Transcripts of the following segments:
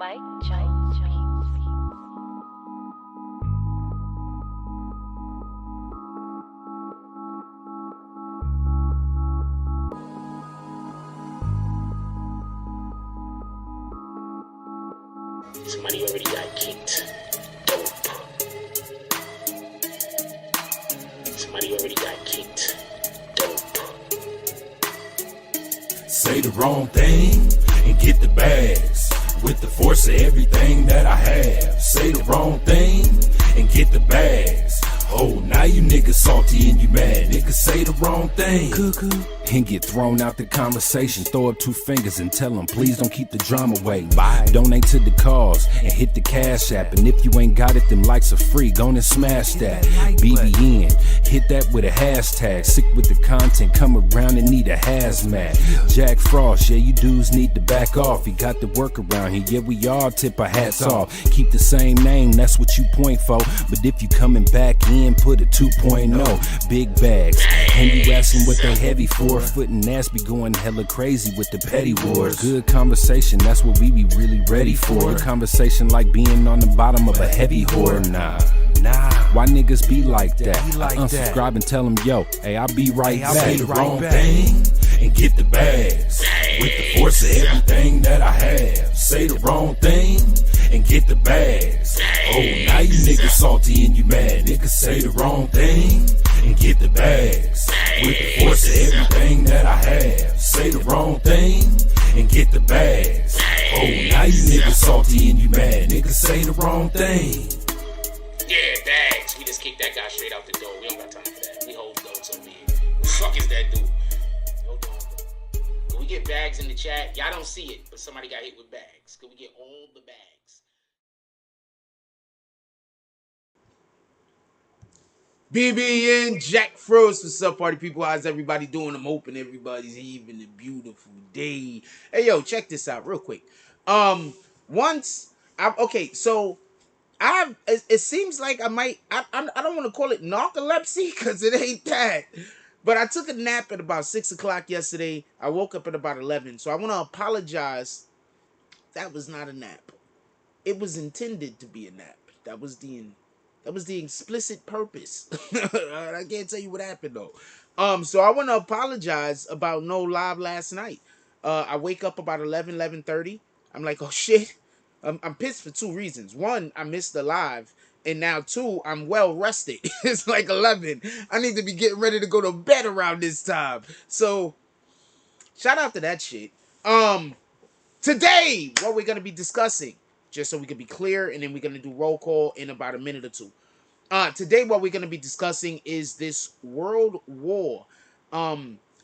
Somebody already got kicked. Dope. Somebody already got kicked. Dope. Say the wrong thing and get the bags. With the force of everything that I have. Say the wrong thing and get the bags. Oh, now you niggas salty and you mad. Niggas say the wrong thing. Cuckoo. And get thrown out the conversation. Throw up 2 fingers and tell them, please don't keep the drama away. Bye. Donate to the cause and hit the cash app. And if you ain't got it, them likes are free. Go and smash that. BBN. Hit that with a hashtag. Sick with the content. Come around and need a hazmat. Jack Frost. Yeah, you dudes need to back off. You got the work around here. Yeah, we all tip our hats off. Keep the same name. That's what you point for. But if you coming back in, put a 2.0. Big bags. And you asking what they heavy for. Foot and ass be going hella crazy with the petty wars. Good conversation, that's what we be really ready for. Good conversation like being on the bottom of a heavy whore. Nah. Why niggas be like that? Unsubscribe and tell them, yo, hey, I'll be right back. Say the wrong thing and get the bags. With the force of everything that I have. Say the wrong thing and get the bags. Oh, now you niggas salty and you mad. Niggas say the wrong thing and get the bags. With the force of everything that I have. Say the wrong thing and get the bags. Oh, now you niggas salty and you mad. Niggas say the wrong thing. Yeah, bags. We just kicked that guy straight out the door. We don't got time for that. We hold notes over here. Who the fuck is that dude? Hold on. Can we get bags in the chat? Y'all don't see it, but somebody got hit with bags. Can we get all the bags? BBN Jack Frost, what's up, party people? How's everybody doing? I'm hoping everybody's having a beautiful day. Hey, yo, check this out real quick. It seems like I don't want to call it narcolepsy because it ain't that. But I took a nap at about 6 o'clock yesterday. I woke up at about 11. So I want to apologize. That was not a nap. It was intended to be a nap. That was the explicit purpose. I can't tell you what happened though. So I want to apologize about no live last night. I wake up about 11:30. I'm like, oh shit. I'm pissed for 2 reasons. 1, I missed the live. And now 2, I'm well rested. It's like 11. I need to be getting ready to go to bed around this time. So shout out to that shit. Today, what we're going to be discussing, just so we can be clear, and then we're going to do roll call in about a minute or 2. Today, what we're going to be discussing is this world war.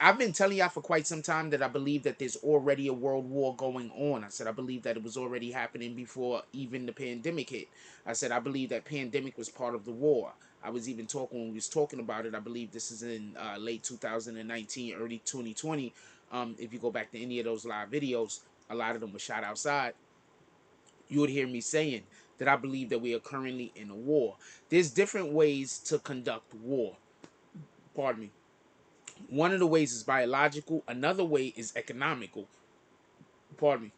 I've been telling y'all for quite some time that I believe that there's already a world war going on. I said I believe that it was already happening before even the pandemic hit. I said I believe that pandemic was part of the war. I was even talking, when we was talking about it, I believe this is in late 2019, early 2020. If you go back to any of those live videos, a lot of them were shot outside. You would hear me saying that I believe that we are currently in a war. There's different ways to conduct war. Pardon me. One of the ways is biological. Another way is economical. Pardon me.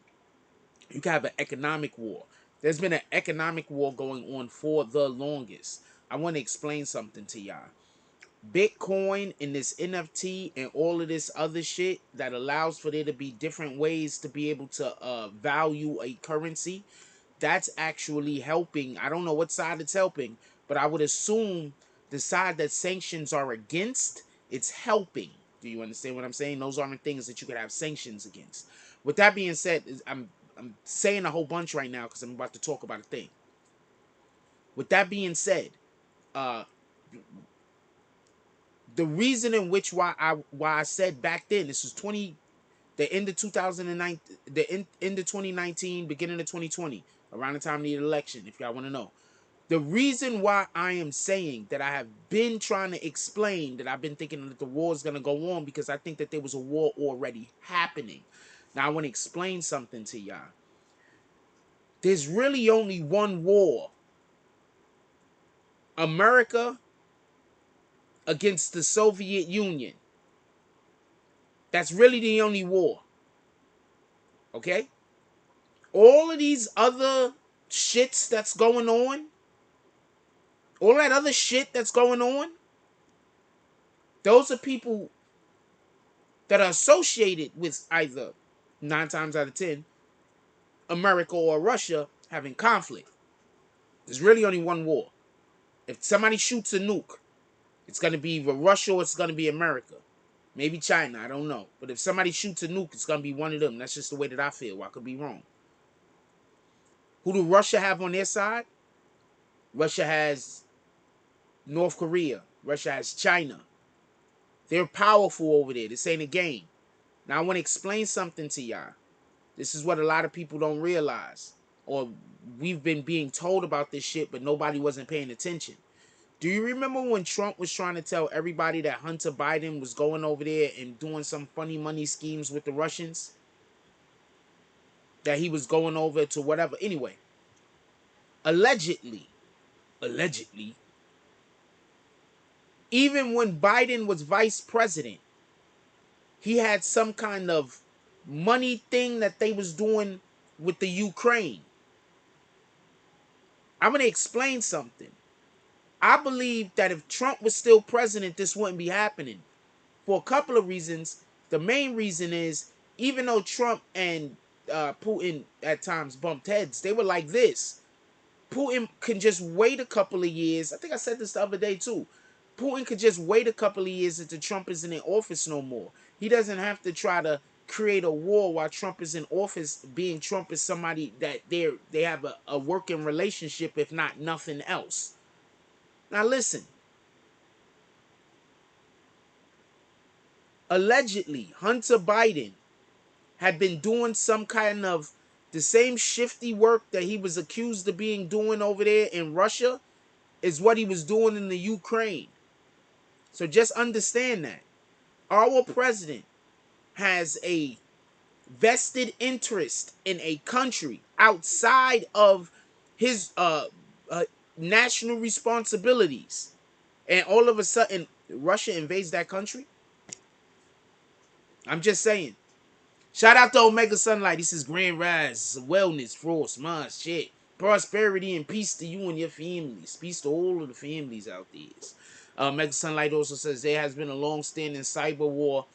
You can have an economic war. There's been an economic war going on for the longest. I want to explain something to y'all. Bitcoin and this NFT and all of this other shit that allows for there to be different ways to be able to value a currency, that's actually helping. I don't know what side it's helping, but I would assume the side that sanctions are against, it's helping. Do you understand what I'm saying? Those aren't things that you could have sanctions against. With that being said, I'm saying a whole bunch right now because I'm about to talk about a thing. With that being said, the reason in which why I said back then, this was the end of 2009, the end of 2019, beginning of 2020, around the time of the election, if y'all want to know. The reason why I am saying that I have been trying to explain that I've been thinking that the war is going to go on, because I think that there was a war already happening. Now I want to explain something to y'all. There's really only one war. America against the Soviet Union. That's really the only war. Okay? All of these other shits that's going on, all that other shit that's going on, those are people that are associated with either 9 times out of 10 America or Russia having conflict. There's really only one war. If somebody shoots a nuke, it's going to be either Russia or it's going to be America. Maybe China, I don't know. But if somebody shoots a nuke, it's going to be one of them. That's just the way that I feel. I could be wrong. Who do Russia have on their side? Russia has North Korea. Russia has China. They're powerful over there. This ain't a game. Now, I want to explain something to y'all. This is what a lot of people don't realize. Or we've been being told about this shit, but nobody wasn't paying attention. Do you remember when Trump was trying to tell everybody that Hunter Biden was going over there and doing some funny money schemes with the Russians? That he was going over to whatever. Anyway, allegedly, even when Biden was vice president, he had some kind of money thing that they was doing with the Ukraine. I'm going to explain something. I believe that if Trump was still president, this wouldn't be happening. For a couple of reasons. The main reason is, even though Trump and Putin at times bumped heads, they were like this. Putin can just wait a couple of years. I think I said this the other day too. Putin could just wait a couple of years until Trump isn't in office no more. He doesn't have to try to create a war while Trump is in office, being Trump is somebody that they have a working relationship, if not nothing else. Now listen. Allegedly, Hunter Biden had been doing some kind of the same shifty work that he was accused of being doing over there in Russia is what he was doing in the Ukraine. So just understand that. Our president has a vested interest in a country outside of his national responsibilities. And all of a sudden, Russia invades that country? I'm just saying. Shout out to Omega Sunlight. This is Grand Rise, wellness, frost, mind, shit. Prosperity and peace to you and your families. Peace to all of the families out there. Omega Sunlight also says there has been a long-standing cyber war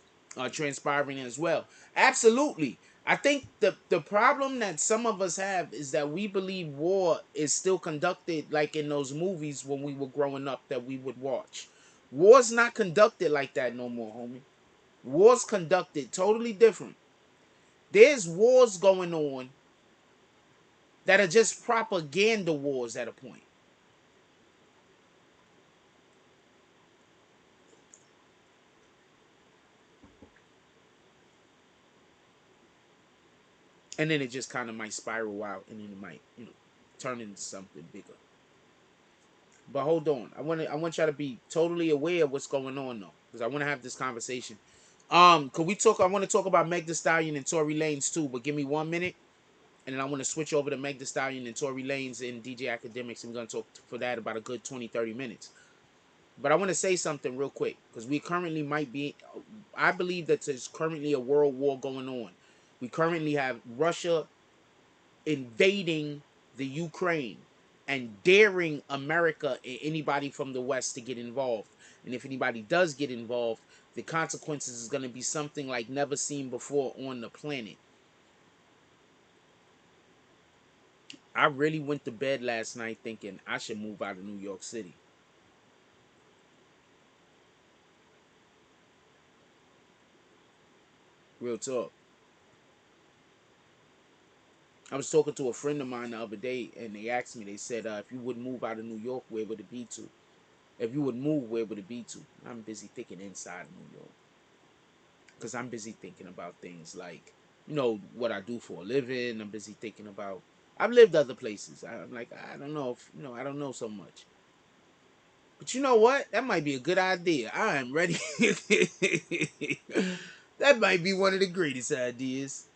transpiring as well. Absolutely. I think the problem that some of us have is that we believe war is still conducted like in those movies when we were growing up that we would watch. War's not conducted like that no more, homie. War's conducted totally different. There's wars going on that are just propaganda wars at a point. And then it just kind of might spiral out and then it might, turn into something bigger. But hold on. I want y'all to be totally aware of what's going on though. Because I want to have this conversation. Could we talk? I want to talk about Meg Thee Stallion and Tory Lanez too, but give me 1 minute. And then I want to switch over to Meg Thee Stallion and Tory Lanez and DJ Akademiks. And we're going to talk for that about a good 20-30 minutes. But I want to say something real quick. Because we currently might be... I believe that there's currently a world war going on. We currently have Russia invading the Ukraine and daring America and anybody from the West to get involved. And if anybody does get involved, the consequences is going to be something like never seen before on the planet. I really went to bed last night thinking I should move out of New York City. Real talk. I was talking to a friend of mine the other day, and they asked me, they said, if you would move out of New York, where would it be to? If you would move, where would it be to? I'm busy thinking inside of New York. Because I'm busy thinking about things like, what I do for a living. I'm busy thinking about, I've lived other places. I'm like, I don't know if, I don't know so much. But you know what? That might be a good idea. I am ready. That might be one of the greatest ideas.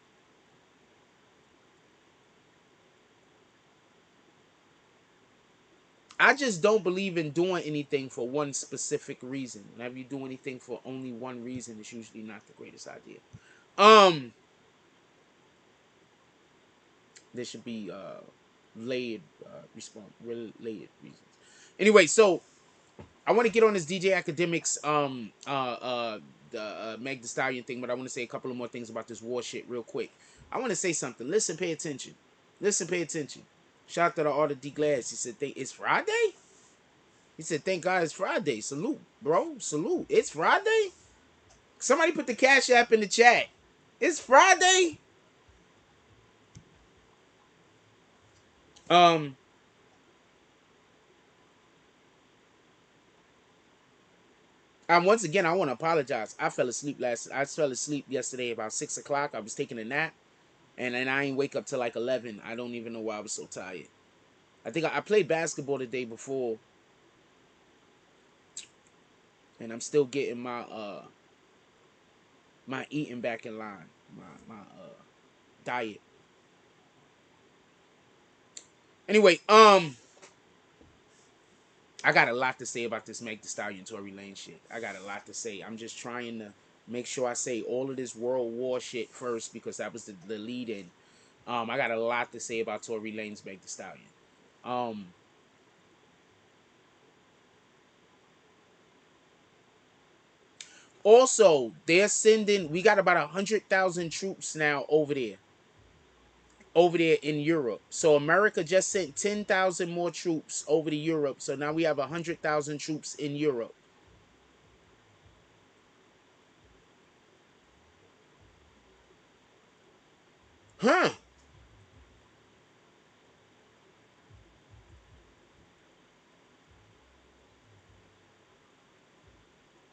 I just don't believe in doing anything for one specific reason. Whenever you do anything for only one reason, it's usually not the greatest idea. There should be layered response, related reasons. Anyway, so I want to get on this DJ Academics the Meg Thee Stallion thing, but I want to say a couple of more things about this war shit real quick. I want to say something. Listen, pay attention. Listen, pay attention. Shout out to the Art of D Glass. He said, "It's Friday." He said, "Thank God it's Friday." Salute, bro. Salute. It's Friday. Somebody put the Cash App in the chat. It's Friday. Once again, I want to apologize. I fell asleep yesterday about 6 o'clock. I was taking a nap, and then I ain't wake up till like 11. I don't even know why I was so tired. I think I played basketball the day before, and I'm still getting my eating back in line, my diet. Anyway, I got a lot to say about this Meg Thee Stallion Tory Lane shit. I got a lot to say. I'm just trying to make sure I say all of this world war shit first because that was the lead in. I got a lot to say about Tory Lane's Meg Thee Stallion. Also, they're sending. We got about 100,000 troops now over there in Europe. So America just sent 10,000 more troops over to Europe. So now we have 100,000 troops in Europe. Huh?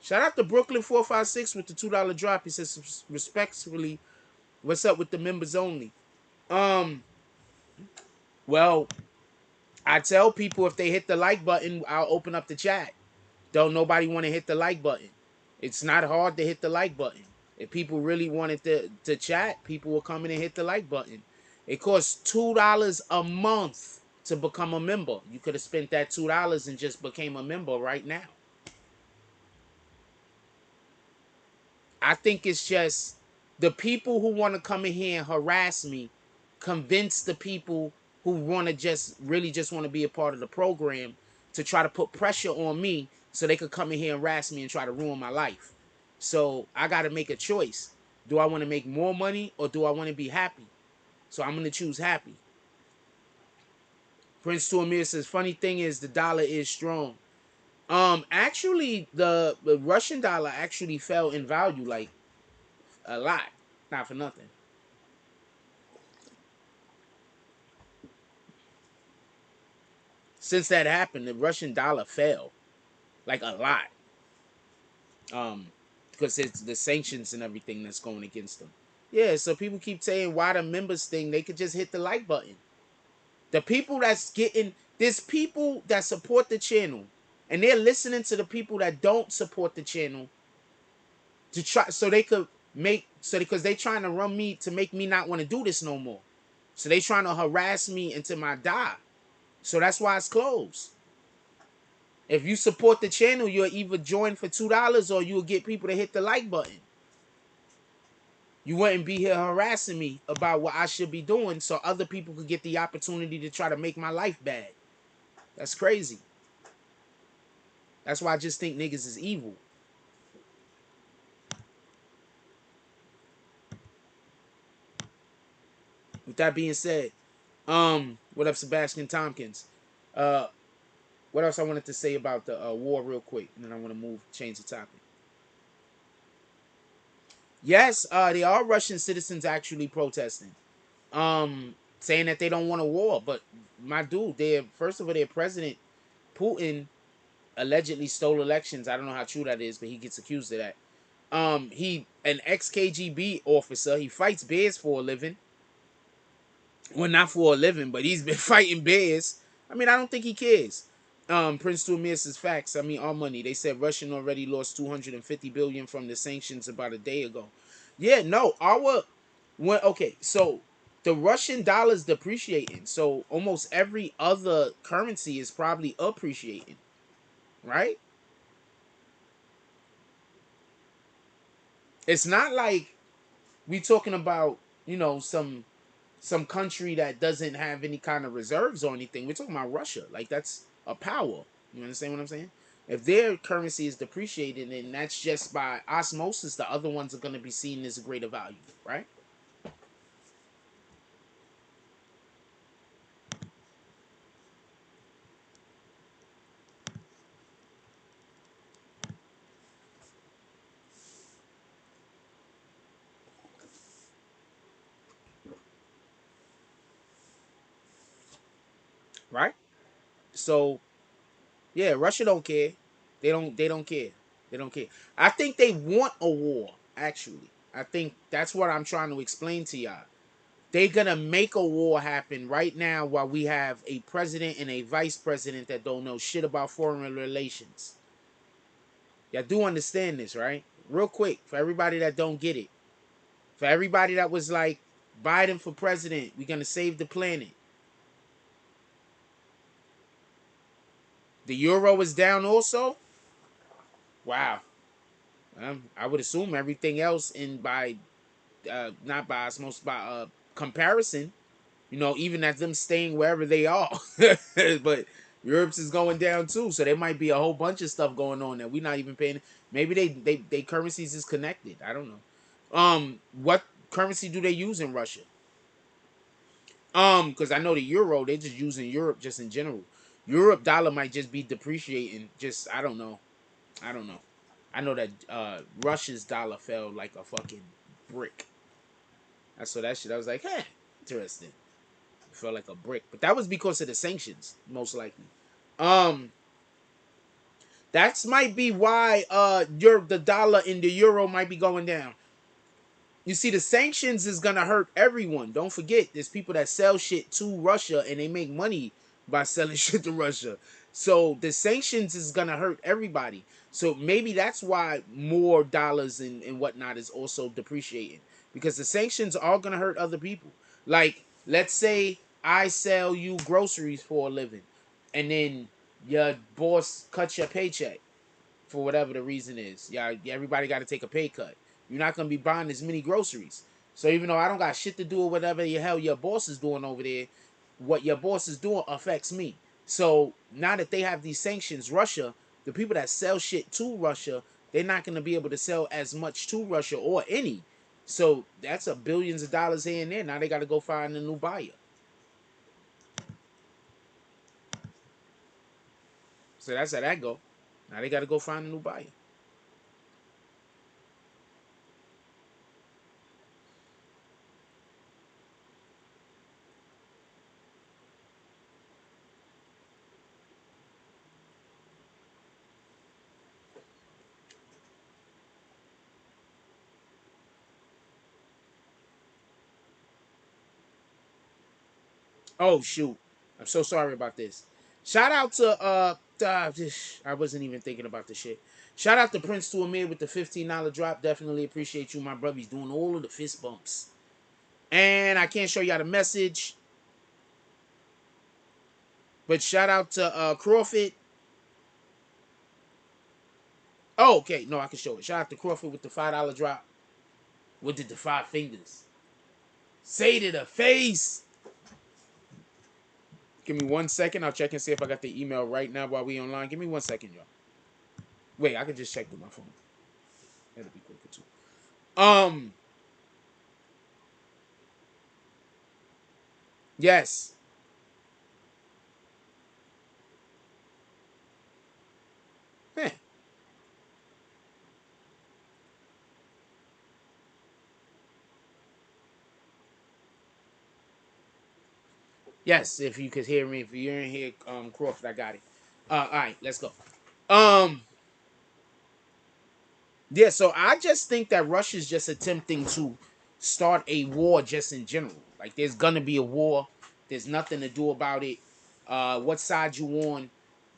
Shout out to Brooklyn 456 with the $2 drop. He says respectfully, what's up with the members only? Well, I tell people if they hit the like button, I'll open up the chat. Don't nobody want to hit the like button. It's not hard to hit the like button. If people really wanted to chat, people will come in and hit the like button. It costs $2 a month to become a member. You could have spent that $2 and just became a member right now. I think it's just the people who want to come in here and harass me, convince the people who want to just want to be a part of the program to try to put pressure on me so they could come in here and harass me and try to ruin my life. So I got to make a choice. Do I want to make more money or do I want to be happy? So I'm going to choose happy. Prince to Amir says, funny thing is the dollar is strong. Actually, the Russian dollar actually fell in value like a lot. Not for nothing. Since that happened, the Russian dollar fell like a lot. Because it's the sanctions and everything that's going against them. Yeah, so people keep saying why the members thing, they could just hit the like button. The people that's getting, there's people that support the channel and they're listening to the people that don't support the channel to try, so they could make, so because they trying to run me to make me not want to do this no more. So they trying to harass me until I die. So that's why it's closed. If you support the channel, you'll either join for $2 or you'll get people to hit the like button. You wouldn't be here harassing me about what I should be doing so other people could get the opportunity to try to make my life bad. That's crazy. That's why I just think niggas is evil. With that being said, what up, Sebastian Tompkins? What else I wanted to say about the war real quick, and then I want to change the topic. Yes, there are Russian citizens actually protesting, saying that they don't want a war. But my dude, first of all, their president Putin allegedly stole elections. I don't know how true that is, but he gets accused of that. He an ex-KGB officer. He fights bears for a living. Well, not for a living, but he's been fighting bears. I mean, I don't think he cares. Prince to Amir says facts. I mean, our money. They said Russian already lost 250 billion from the sanctions about a day ago. Yeah, no, okay, so the Russian dollar's depreciating. So almost every other currency is probably appreciating, right? It's not like we talking about, some some country that doesn't have any kind of reserves or anything. We're talking about Russia. Like, that's a power. You understand what I'm saying? If their currency is depreciated, and that's just by osmosis, the other ones are going to be seen as a greater value, right? Right? So yeah, Russia don't care. They don't care. They don't care. I think they want a war, actually. I think that's what I'm trying to explain to y'all. They're gonna make a war happen right now while we have a president and a vice president that don't know shit about foreign relations. Y'all do understand this, right? Real quick, for everybody that don't get it. For everybody that was like, Biden for president, we're gonna save the planet. The euro is down also. Wow. I would assume everything else in by not by osmosis, by comparison, even at them staying wherever they are. But Europe's is going down too, so there might be a whole bunch of stuff going on that we're not even paying. Maybe they currencies is connected. I don't know. What currency do they use in Russia? Because I know the euro, they just using Europe just in general. Europe dollar might just be depreciating. Just I don't know. I don't know. I know that Russia's dollar fell like a fucking brick. I saw that shit. I was like, huh, interesting. It felt like a brick, but that was because of the sanctions, most likely. Um, that might be why the dollar in the euro might be going down. You see, the sanctions is gonna hurt everyone. Don't forget, there's people that sell shit to Russia and they make money by selling shit to Russia. So the sanctions is gonna hurt everybody. So maybe that's why more dollars and whatnot is also depreciating, because the sanctions are gonna hurt other people. Like, let's say I sell you groceries for a living, and then your boss cuts your paycheck for whatever the reason is. Yeah, everybody got to take a pay cut. You're not gonna be buying as many groceries. So even though I don't got shit to do with whatever the hell your boss is doing over there, what your boss is doing affects me. So now that they have these sanctions, Russia, the people that sell shit to Russia, they're not gonna be able to sell as much to Russia or any. So that's a billions of dollars here and there. Now they got to go find a new buyer. So that's how that go. Now they got to go find a new buyer. Oh shoot. I'm so sorry about this. Shout out to I wasn't even thinking about the shit. Shout out to Prince to Amir with the $15 drop. Definitely appreciate you, my brother. He's doing all of the fist bumps. And I can't show y'all the message. But shout out to Crawford. Oh, okay. No, I can show it. Shout out to Crawford with the $5 drop. What did the 5 fingers say to the face? Give me 1 second. I'll check and see if I got the email right now while we online. Give me 1 second, y'all. Wait, I can just check through my phone. That'll be quicker too. Yes. Heh. Yes, if you could hear me, if you're in here, Crawford, I got it. All right, let's go. Um, yeah, so I just think that Russia's just attempting to start a war just in general. Like, there's gonna be a war. There's nothing to do about it. What side you on?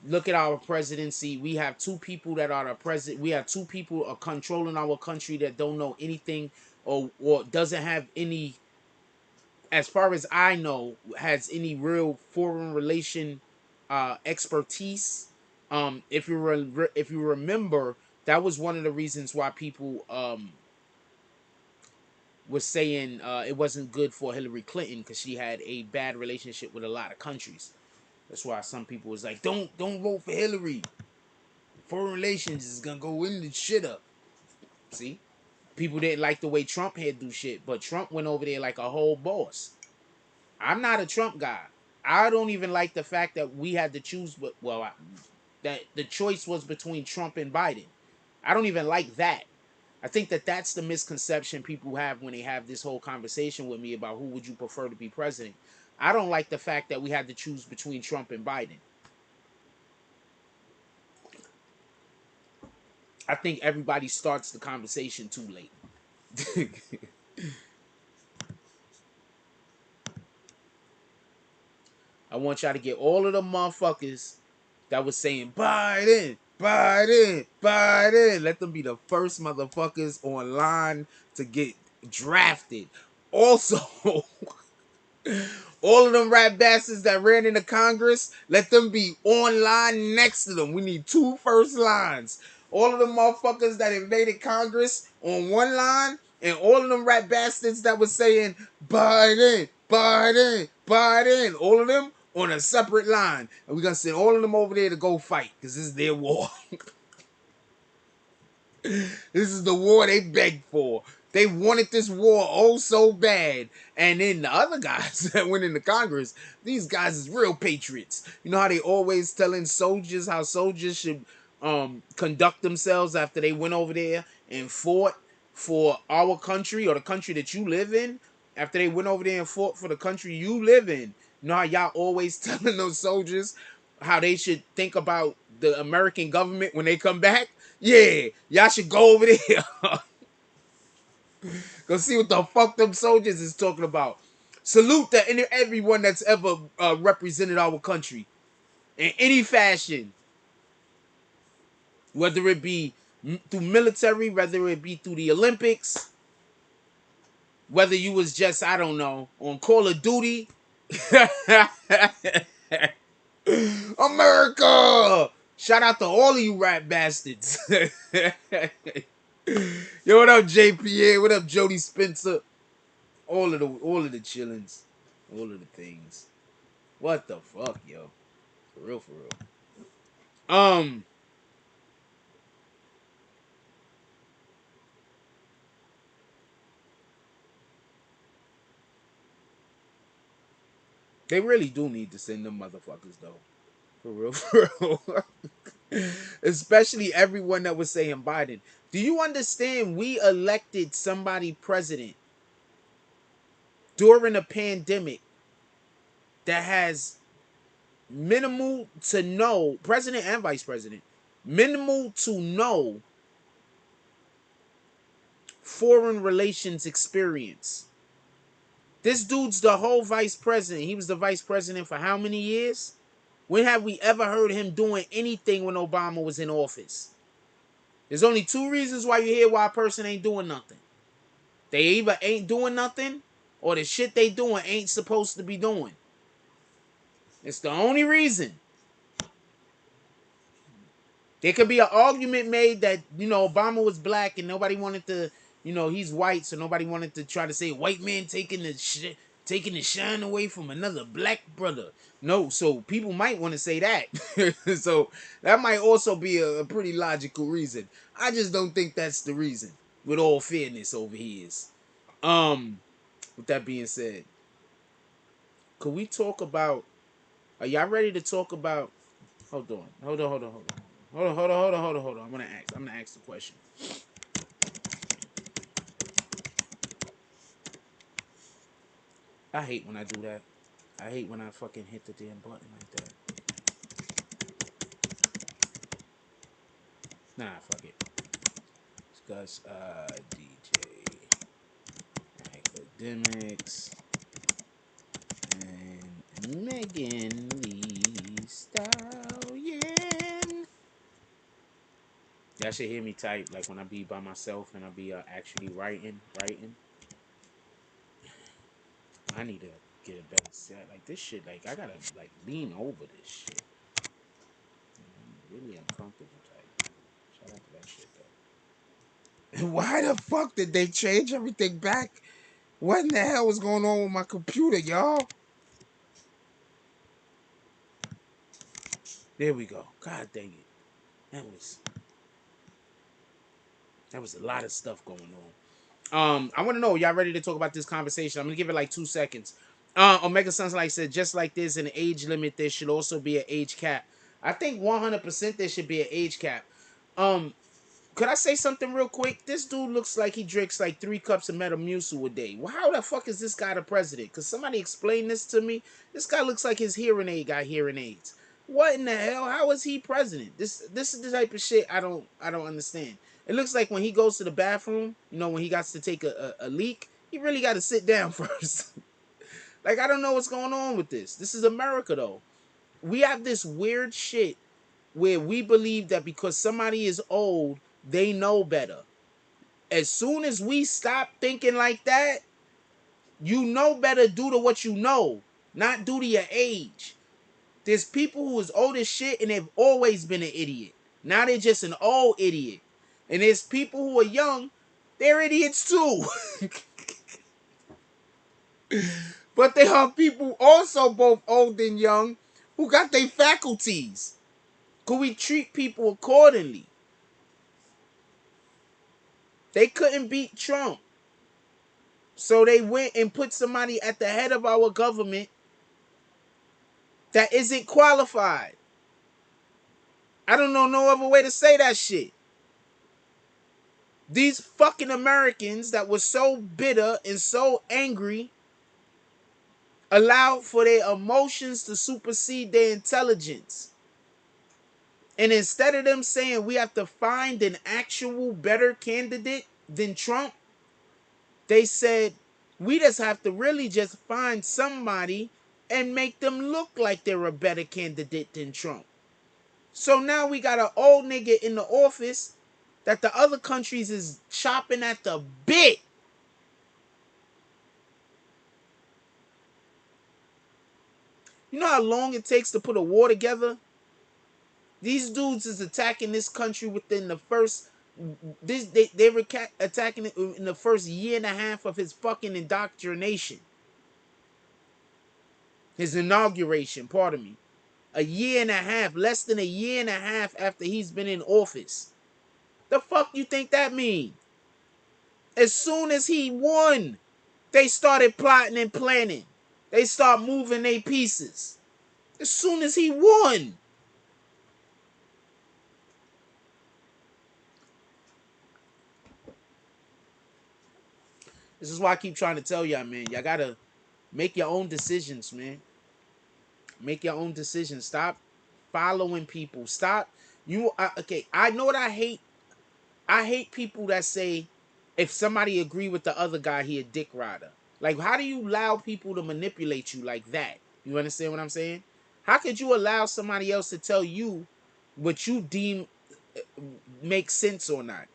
Look at our presidency. We have two people that are the president. We have two people are controlling our country that don't know anything or doesn't have any, as far as I know, has any real foreign relation expertise. If you remember, that was one of the reasons why people was saying it wasn't good for Hillary Clinton because she had a bad relationship with a lot of countries. That's why some people was like, don't vote for Hillary. Foreign relations is gonna go in the shit up. See, people didn't like the way Trump had do shit, but Trump went over there like a whole boss. I'm not a Trump guy. I don't even like the fact that we had to choose, but that the choice was between Trump and Biden. I don't even like that. I think that that's the misconception people have when they have this whole conversation with me about who would you prefer to be president. I don't like the fact that we had to choose between Trump and Biden. I think everybody starts the conversation too late. I want y'all to get all of the motherfuckers that was saying Biden, Biden, Biden. Let them be the first motherfuckers online to get drafted. Also, all of them rat bastards that ran into Congress, let them be online next to them. We need 2 first lines. All of them motherfuckers that invaded Congress on one line, and all of them rat bastards that was saying Biden, Biden, Biden. All of them on a separate line. And we're going to send all of them over there to go fight because this is their war. This is the war they begged for. They wanted this war oh so bad. And then the other guys that went into Congress, these guys is real patriots. You know how they always telling soldiers how soldiers should conduct themselves after they went over there and fought for our country or the country that you live in? After they went over there and fought for the country you live in. You know how y'all always telling those soldiers how they should think about the American government when they come back? Yeah, y'all should go over there. Go see what the fuck them soldiers is talking about. Salute that everyone that's ever represented our country in any fashion. Whether it be through military, whether it be through the Olympics, whether you was just, I don't know, on Call of Duty. America! Shout out to all of you rat bastards. Yo, what up, JPA? What up, Jody Spencer? All of the chillings. All of the things. What the fuck, yo? For real, for real. They really do need to send them motherfuckers, though. For real, for real. Especially everyone that was saying Biden. Do you understand we elected somebody president during a pandemic that has minimal to no, president and vice president, minimal to no foreign relations experience? This dude's the whole vice president. He was the vice president for how many years? When have we ever heard him doing anything when Obama was in office? There's only 2 reasons why you hear why a person ain't doing nothing. They either ain't doing nothing or the shit they doing ain't supposed to be doing. It's the only reason. There could be an argument made that, Obama was black and nobody wanted to, he's white, so nobody wanted to try to say white man taking the shine away from another black brother. No, so people might want to say that. So that might also be a pretty logical reason. I just don't think that's the reason, with all fairness over here. With that being said, could we talk about, are y'all ready to talk about, hold on. I'm gonna ask the question. I hate when I do that. I hate when I fucking hit the damn button like that. Nah, fuck it. Discuss DJ Akademiks and Megan Lee Stallion. Y'all should hear me type like when I be by myself and I be actually writing. I need to get a better set. Like this shit, like I gotta like lean over this shit. Really uncomfortable type. Shout out to that shit though. Why the fuck did they change everything back? What in the hell was going on with my computer, y'all? There we go. God dang it. That was a lot of stuff going on. I want to know, y'all ready to talk about this conversation? I'm gonna give it like 2 seconds. Omega Sunlight said, just like there's an age limit, there should also be an age cap. I think 100% there should be an age cap. Could I say something real quick? This dude looks like he drinks like 3 cups of Metamucil a day. Well, how the fuck is this guy the president? Could somebody explain this to me? This guy looks like his hearing aid got hearing aids. What in the hell? How is he president? This is the type of shit I don't understand. It looks like when he goes to the bathroom, you know, when he got to take a leak, he really got to sit down first. Like, I don't know what's going on with this. This is America, though. We have this weird shit where we believe that because somebody is old, they know better. As soon as we stop thinking like that, you know better due to what you know, not due to your age. There's people who is old as shit and they've always been an idiot. Now they're just an old idiot. And there's people who are young, they're idiots too. But there are people also both old and young who got their faculties. Could we treat people accordingly? They couldn't beat Trump. So they went and put somebody at the head of our government that isn't qualified. I don't know no other way to say that shit. These fucking Americans that were so bitter and so angry allowed for their emotions to supersede their intelligence. And instead of them saying we have to find an actual better candidate than Trump, they said we just have to really just find somebody and make them look like they're a better candidate than Trump. So now we got an old nigga in the office that the other countries is chopping at the bit. You know how long it takes to put a war together? These dudes is attacking this country within the first... They were attacking it in the first year and a half of his fucking indoctrination. His inauguration, pardon me. A year and a half, less than a year and a half after he's been in office. The fuck you think that mean? As soon as he won, they started plotting and planning. They start moving their pieces. As soon as he won. This is why I keep trying to tell y'all, man. Y'all gotta make your own decisions, man. Make your own decisions. Stop following people. Stop. Okay, I know what I hate. I hate people that say if somebody agree with the other guy, he a dick rider. Like, how do you allow people to manipulate you like that? You understand what I'm saying? How could you allow somebody else to tell you what you deem makes sense or not?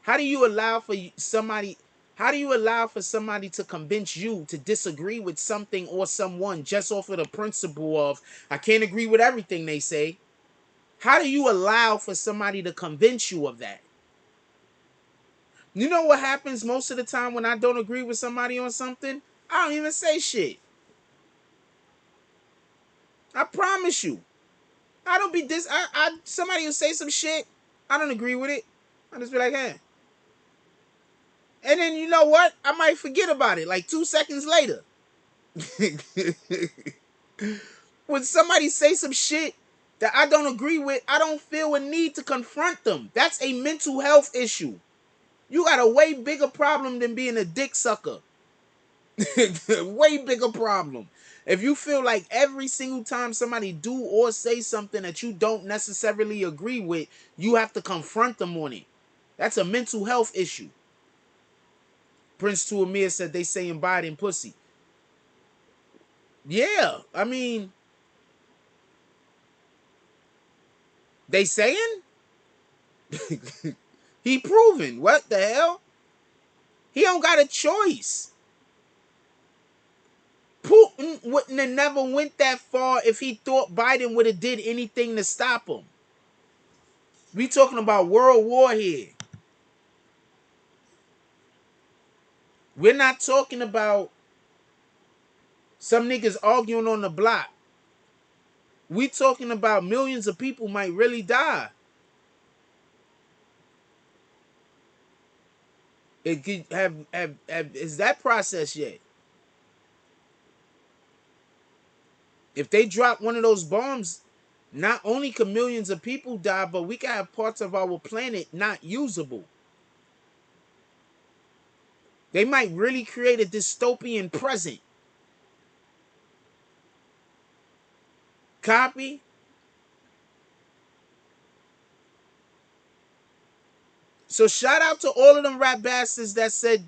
How do you allow for somebody... How do you allow for somebody to convince you to disagree with something or someone just off of the principle of, I can't agree with everything they say? How do you allow for somebody to convince you of that? You know what happens most of the time when I don't agree with somebody on something? I don't even say shit. I promise you. I don't be somebody will say some shit, I don't agree with it. I just be like, hey. And then you know what? I might forget about it like 2 seconds later. When somebody say some shit that I don't agree with, I don't feel a need to confront them. That's a mental health issue. You got a way bigger problem than being a dick sucker. Way bigger problem. If you feel like every single time somebody do or say something that you don't necessarily agree with, you have to confront them on it. That's a mental health issue. Prince to Amir said they saying Biden pussy. Yeah, I mean, they saying? He proven. What the hell? He don't got a choice. Putin wouldn't have never went that far if he thought Biden would have did anything to stop him. We talking about world war here. We're not talking about some niggas arguing on the block. We talking about millions of people might really die. It could have is that process yet? If they drop one of those bombs, not only can millions of people die, but we can have parts of our planet not usable. They might really create a dystopian present. Copy? So shout out to all of them rap bastards that said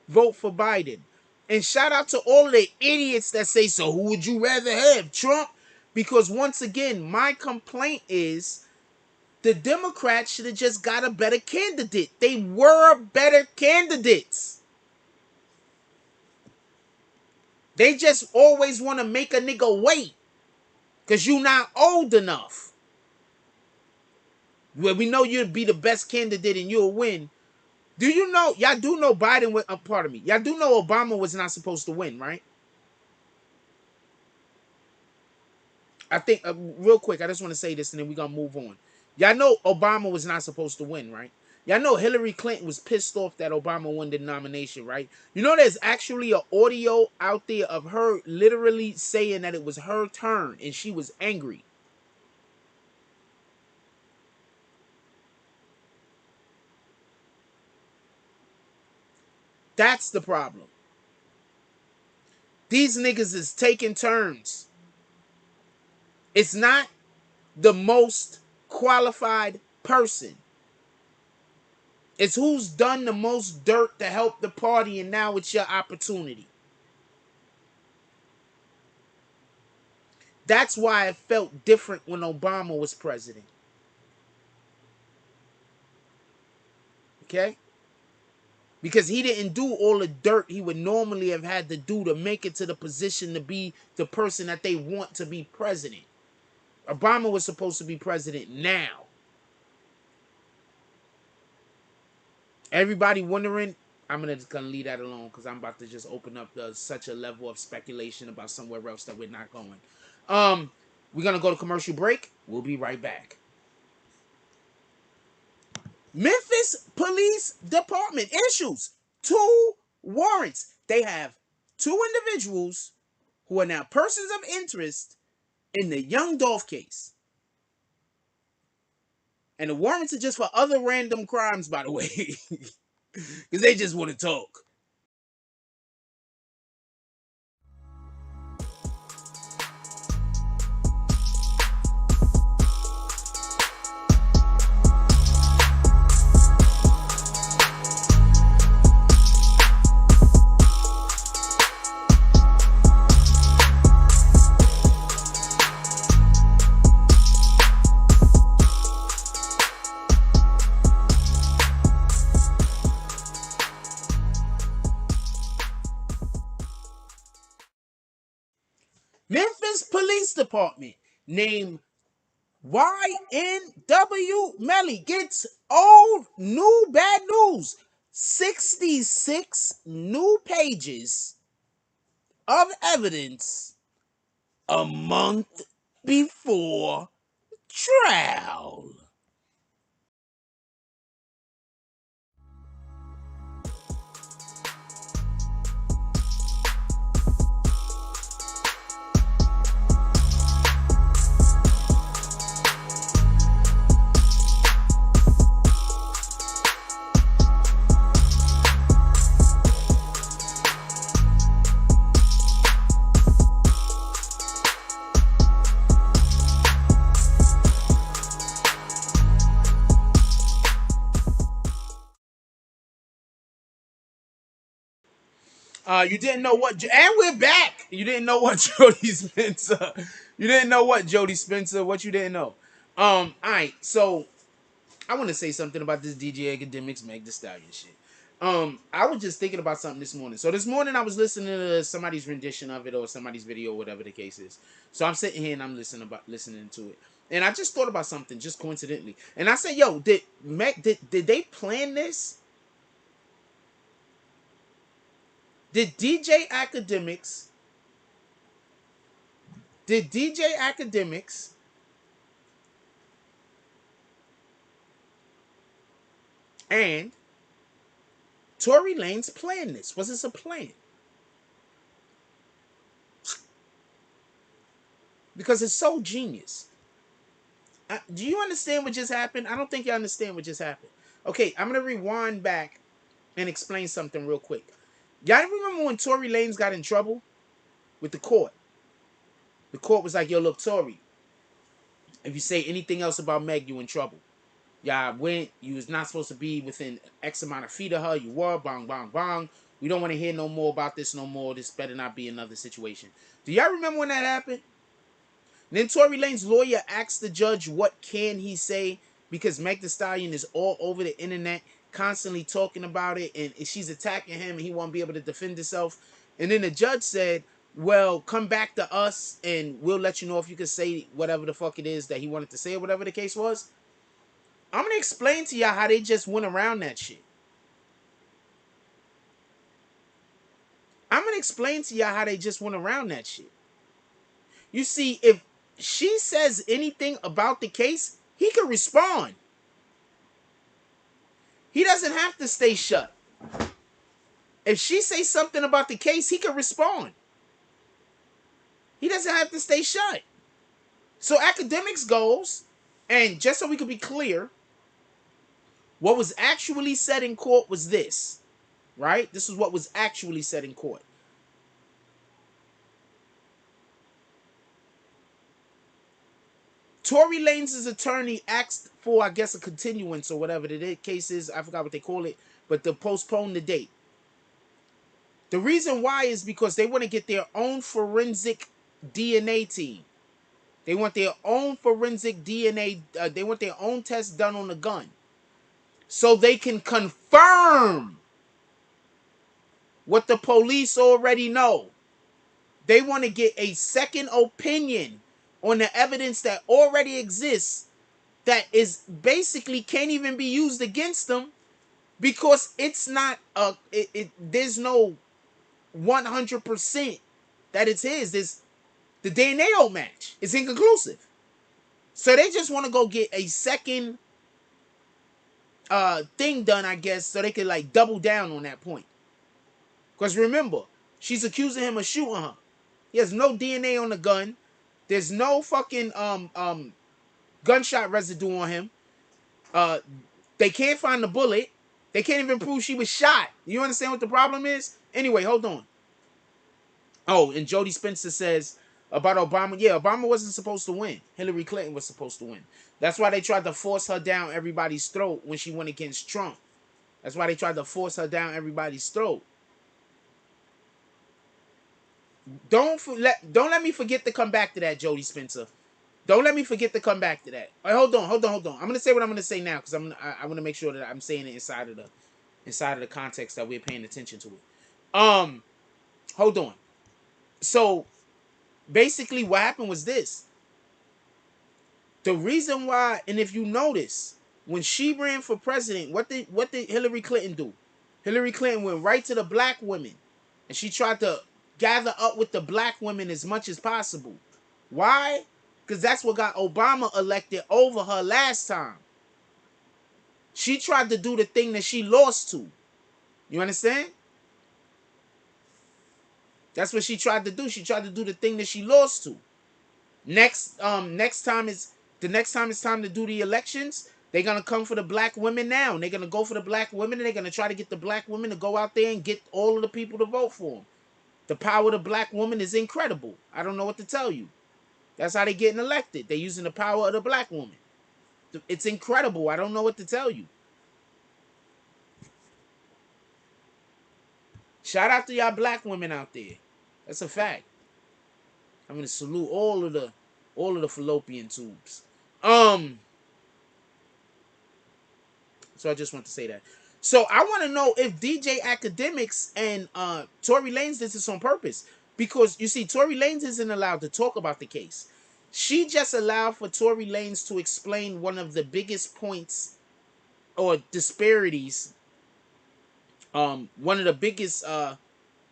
vote for Biden. And shout out to all of the idiots that say, so who would you rather have, Trump? Because once again, my complaint is the Democrats should have just got a better candidate. They were better candidates. They just always want to make a nigga wait because you not old enough. Well, we know you'd be the best candidate and you'll win. Do you know, y'all do know Biden was, pardon me, y'all do know Obama was not supposed to win, right? I think, real quick, I just want to say this and then we're going to move on. Y'all know Obama was not supposed to win, right? Y'all know Hillary Clinton was pissed off that Obama won the nomination, right? You know there's actually an audio out there of her literally saying that it was her turn and she was angry. That's the problem. These niggas is taking turns. It's not the most qualified person. It's who's done the most dirt to help the party, and now it's your opportunity. That's why it felt different when Obama was president. Okay? Because he didn't do all the dirt he would normally have had to do to make it to the position to be the person that they want to be president. Obama was supposed to be president now. Everybody wondering, I'm just gonna leave that alone because I'm about to just open up such a level of speculation about somewhere else that we're not going. We're gonna go to commercial break. We'll be right back. Memphis Police Department issues 2 warrants. They have 2 individuals who are now persons of interest in the Young Dolph case. And the warrants are just for other random crimes, by the way. Because they just want to talk. Memphis Police Department named YNW Melly gets old new bad news. 66 new pages of evidence a month before trial. You didn't know what, and we're back. You didn't know what Jody Spencer. You didn't know what Jody Spencer. What you didn't know. All right. So I want to say something about this DJ Akademiks Meg the Stallion shit. I was just thinking about something this morning. So this morning I was listening to somebody's rendition of it or somebody's video, whatever the case is. So I'm sitting here and I'm listening to it, and I just thought about something just coincidentally. And I said, "Yo, did they plan this? Did DJ Akademiks and Tory Lanez plan this? Was this a plan? Because it's so genius. Do you understand what just happened? I don't think you understand what just happened. Okay, I'm going to rewind back and explain something real quick. Y'all remember when Tory Lanez got in trouble with the court? The court was like, yo, look, Tory, if you say anything else about Meg, you in trouble. Y'all went, you was not supposed to be within X amount of feet of her. You were, bang, bang, bang. We don't want to hear no more about this no more. This better not be another situation. Do y'all remember when that happened? Then Tory Lanez's lawyer asked the judge what can he say because Meg Thee Stallion is all over the internet constantly talking about it and she's attacking him and he won't be able to defend himself. And then the judge said, well, come back to us and we'll let you know if you can say whatever the fuck it is that he wanted to say or whatever the case was. I'm going to explain to y'all how they just went around that shit. I'm going to explain to y'all how they just went around that shit. You see, if she says anything about the case, he can respond. He doesn't have to stay shut. If she says something about the case, he can respond. He doesn't have to stay shut. So Akademiks goes, and just so we can be clear, what was actually said in court was this, right? This is what was actually said in court. Tory Lanez's attorney asked for, I guess, a continuance or whatever the case is. I forgot what they call it, but to postpone the date. The reason why is because they want to get their own forensic DNA team. They want their own forensic DNA. They want their own test done on the gun. So they can confirm what the police already know. They want to get a second opinion on the evidence that already exists that is basically can't even be used against them because it's not there's no 100% that it's his. The DNA don't match. It's inconclusive. So they just want to go get a second thing done, I guess, so they could like double down on that point. Because remember, she's accusing him of shooting her. He has no DNA on the gun. There's no fucking gunshot residue on him. They can't find the bullet. They can't even prove she was shot. You understand what the problem is? Anyway, hold on. Oh, and Jody Spencer says about Obama. Yeah, Obama wasn't supposed to win. Hillary Clinton was supposed to win. That's why they tried to force her down everybody's throat when she went against Trump. That's why they tried to force her down everybody's throat. Don't let me forget to come back to that, Jody Spencer. Don't let me forget to come back to that. All right, hold on. I'm gonna say what I'm gonna say now because I want to make sure that I'm saying it inside of the context that we're paying attention to it. Hold on. So basically, what happened was this. The reason why, and if you notice, when she ran for president, what did Hillary Clinton do? Hillary Clinton went right to the black women, and she tried to gather up with the black women as much as possible. Why? Because that's what got Obama elected over her last time. She tried to do the thing that she lost to. You understand? That's what she tried to do. She tried to do the thing that she lost to. Next time it's time to do the elections, they're gonna come for the black women now. And they're gonna go for the black women, and they're gonna try to get the black women to go out there and get all of the people to vote for them. The power of the black woman is incredible. I don't know what to tell you. That's how they're getting elected. They're using the power of the black woman. It's incredible. I don't know what to tell you. Shout out to y'all black women out there. That's a fact. I'm gonna salute all of the fallopian tubes. So I just want to say that. So I want to know if DJ Akademiks and Tory Lanez did this on purpose. Because, you see, Tory Lanez isn't allowed to talk about the case. She just allowed for Tory Lanez to explain one of the biggest points or disparities. One of the biggest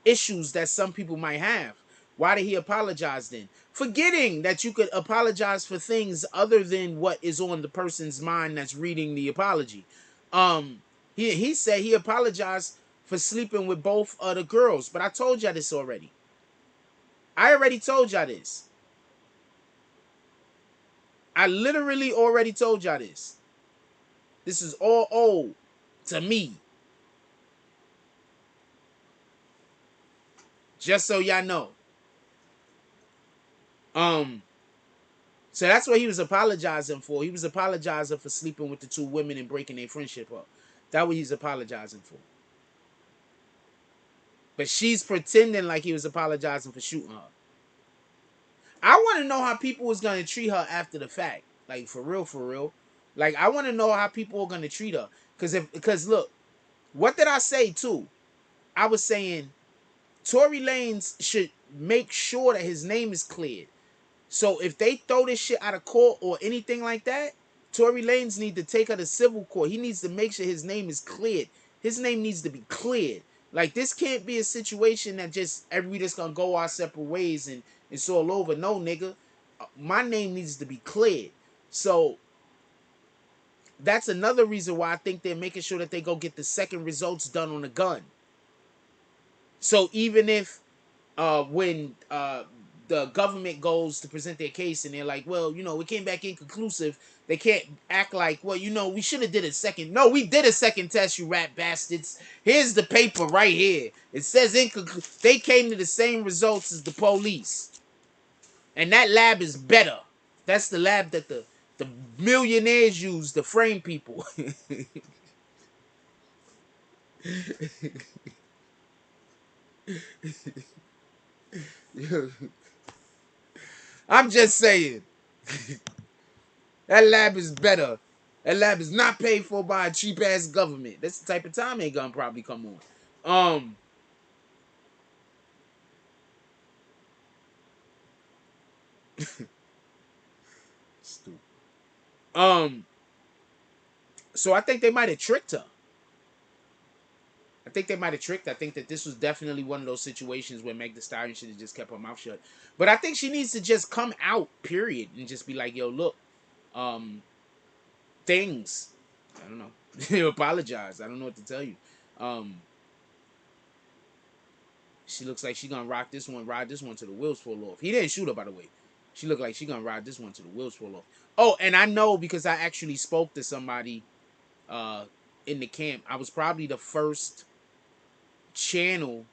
issues that some people might have. Why did he apologize then? Forgetting that you could apologize for things other than what is on the person's mind that's reading the apology. He said he apologized for sleeping with both of the girls, but I told y'all this already. I already told y'all this. I literally already told y'all this. This is all old to me. Just so y'all know. So that's what he was apologizing for. He was apologizing for sleeping with the two women and breaking their friendship up. That's what he's apologizing for. But she's pretending like he was apologizing for shooting her. I want to know how people was going to treat her after the fact. Like, for real, for real. Like, I want to know how people are going to treat her. Because look, what did I say, too? I was saying Tory Lanez should make sure that his name is cleared. So if they throw this shit out of court or anything like that, Tory Lanez need to take her to civil court. He needs to make sure his name is cleared. His name needs to be cleared. Like, this can't be a situation that we just gonna go our separate ways and it's all over. No, nigga. My name needs to be cleared. So that's another reason why I think they're making sure that they go get the second results done on the gun. So even if when the government goes to present their case and they're like, well, you know, we came back inconclusive, they can't act like, well, you know, we should have did a second. No, we did a second test, you rat bastards. Here's the paper right here. It says inconclusive. They came to the same results as the police. And that lab is better. That's the lab that the millionaires use to frame people. I'm just saying. That lab is better. That lab is not paid for by a cheap ass government. That's the type of time they gonna probably come on. Stupid. So I think they might have tricked her. I think that this was definitely one of those situations where Meg Thee Stallion should have just kept her mouth shut. But I think she needs to just come out, period, and just be like, yo, look, things. I don't know. Apologize. I don't know what to tell you. She looks like she gonna ride this one till the wheels fall off. He didn't shoot her, by the way. She looked like she gonna ride this one till the wheels fall off. Oh, and I know because I actually spoke to somebody in the camp. I was probably the first channel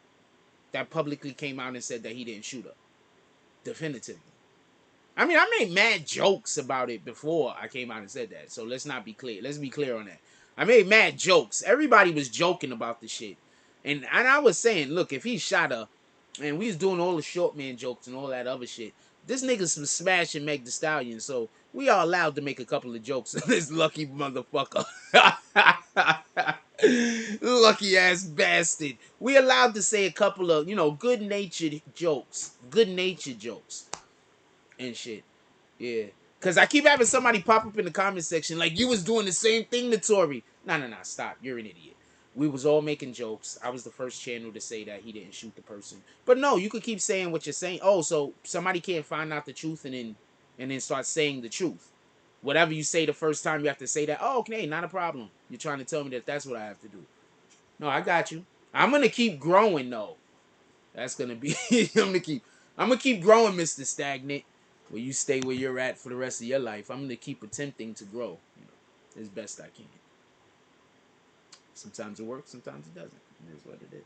that publicly came out and said that he didn't shoot her. Definitively. I mean, I made mad jokes about it before I came out and said that. So let's not be clear. Let's be clear on that. I made mad jokes. Everybody was joking about the shit. And I was saying, look, if he shot her, and we was doing all the short man jokes and all that other shit, this nigga's was smashing Meg Thee Stallion, so we are allowed to make a couple of jokes on this lucky motherfucker. Lucky ass bastard. We allowed to say a couple of, you know, good-natured jokes. Good-natured jokes. And shit. Yeah. Because I keep having somebody pop up in the comment section like, you was doing the same thing to Tory. Nah, stop. You're an idiot. We was all making jokes. I was the first channel to say that he didn't shoot the person. But no, you could keep saying what you're saying. Oh, so somebody can't find out the truth and then start saying the truth. Whatever you say the first time, you have to say that. Oh, okay, not a problem. You're trying to tell me that that's what I have to do. No, I got you. I'm going to keep growing, though. That's going to be... I'm going to keep growing, Mr. Stagnant. Where you stay where you're at for the rest of your life. I'm going to keep attempting to grow, you know, as best I can. Sometimes it works, sometimes it doesn't. It is what it is.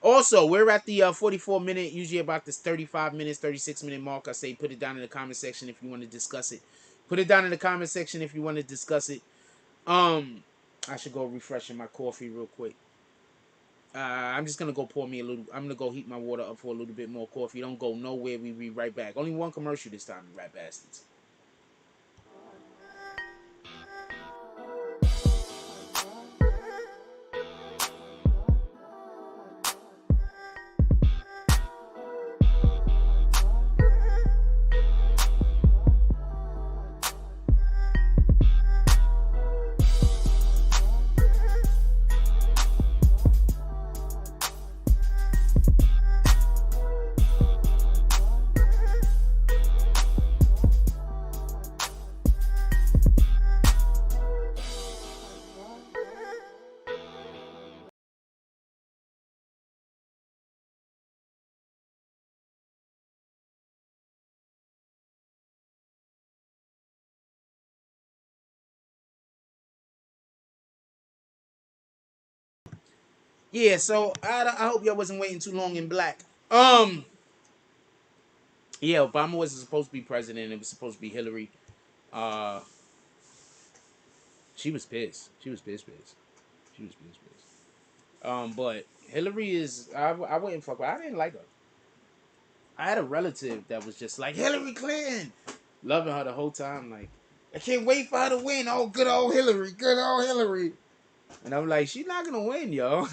Also, we're at the 44-minute, usually about this 35 minutes, 36-minute mark. I say put it down in the comment section if you want to discuss it. Put it down in the comment section if you want to discuss it. I should go refreshing my coffee real quick. I'm just going to go pour me a little. I'm going to go heat my water up for a little bit more coffee. Don't go nowhere. We'll be right back. Only one commercial this time, you rat bastards. Yeah, so I hope y'all wasn't waiting too long in black. Yeah, Obama was supposed to be president. It was supposed to be Hillary. Uh, she was pissed. She was pissed. She was pissed. But Hillary is. I wouldn't fuck with. I didn't like her. I had a relative that was just like Hillary Clinton, loving her the whole time. Like, I can't wait for her to win. Oh, good old Hillary, good old Hillary. And I'm like, she's not gonna win, yo.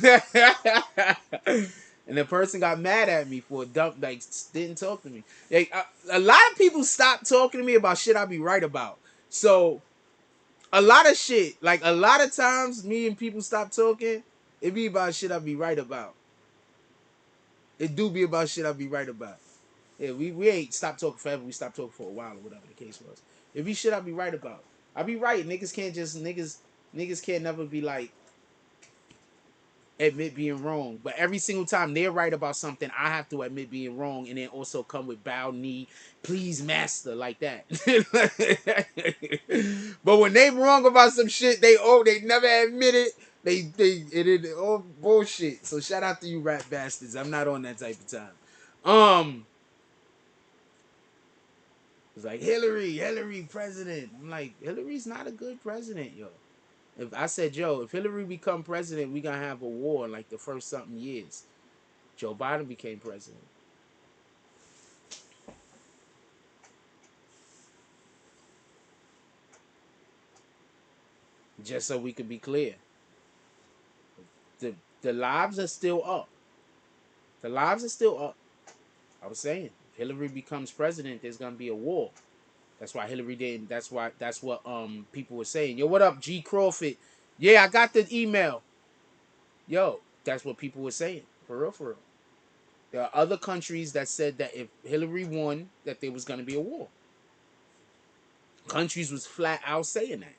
And the person got mad at me for a dump, like didn't talk to me. Like a lot of people stopped talking to me about shit I be right about. So a lot of shit, like a lot of times, me and people stop talking. It be about shit I be right about. It do be about shit I be right about. Yeah, we ain't stopped talking forever. We stopped talking for a while or whatever the case was. It be shit I be right about. I be right. Niggas can't never be like admit being wrong. But every single time they're right about something, I have to admit being wrong and then also come with bow knee, please master, like that. But when they wrong about some shit, they never admit it. It all bullshit. So shout out to you rap bastards. I'm not on that type of time. It's like Hillary president. I'm like, Hillary's not a good president, yo. If I said, yo, if Hillary become president, we gonna have a war in like the first something years. Joe Biden became president. Just so we could be clear. The lives are still up. The lives are still up. I was saying, if Hillary becomes president, there's gonna be a war. That's why Hillary didn't. That's what people were saying. Yo, what up, G Crawford? Yeah, I got the email. Yo, that's what people were saying. For real, for real. There are other countries that said that if Hillary won, that there was gonna be a war. Countries was flat out saying that.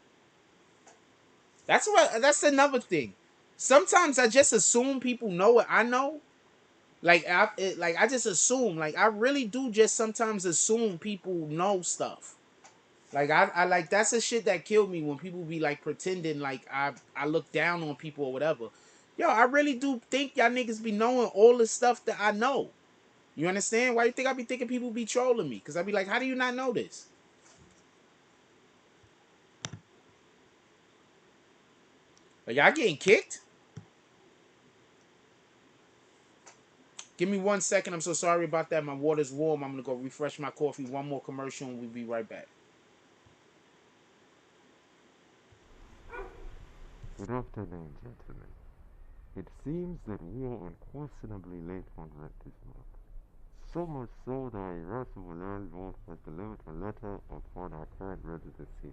That's another thing. Sometimes I just assume people know what I know. I just assume. Like I really do just sometimes assume people know stuff. Like I like that's the shit that killed me when people be like pretending like I look down on people or whatever. Yo, I really do think y'all niggas be knowing all the stuff that I know. You understand? Why you think I be thinking people be trolling me? Because I be like, how do you not know this? Are y'all getting kicked? Give me 1 second. I'm so sorry about that. My water's warm. I'm going to go refresh my coffee. One more commercial and we'll be right back. Good afternoon, gentlemen. It seems that we are unquestionably late on rent this month. So much so that our irascible landlord has delivered a letter upon our current residency.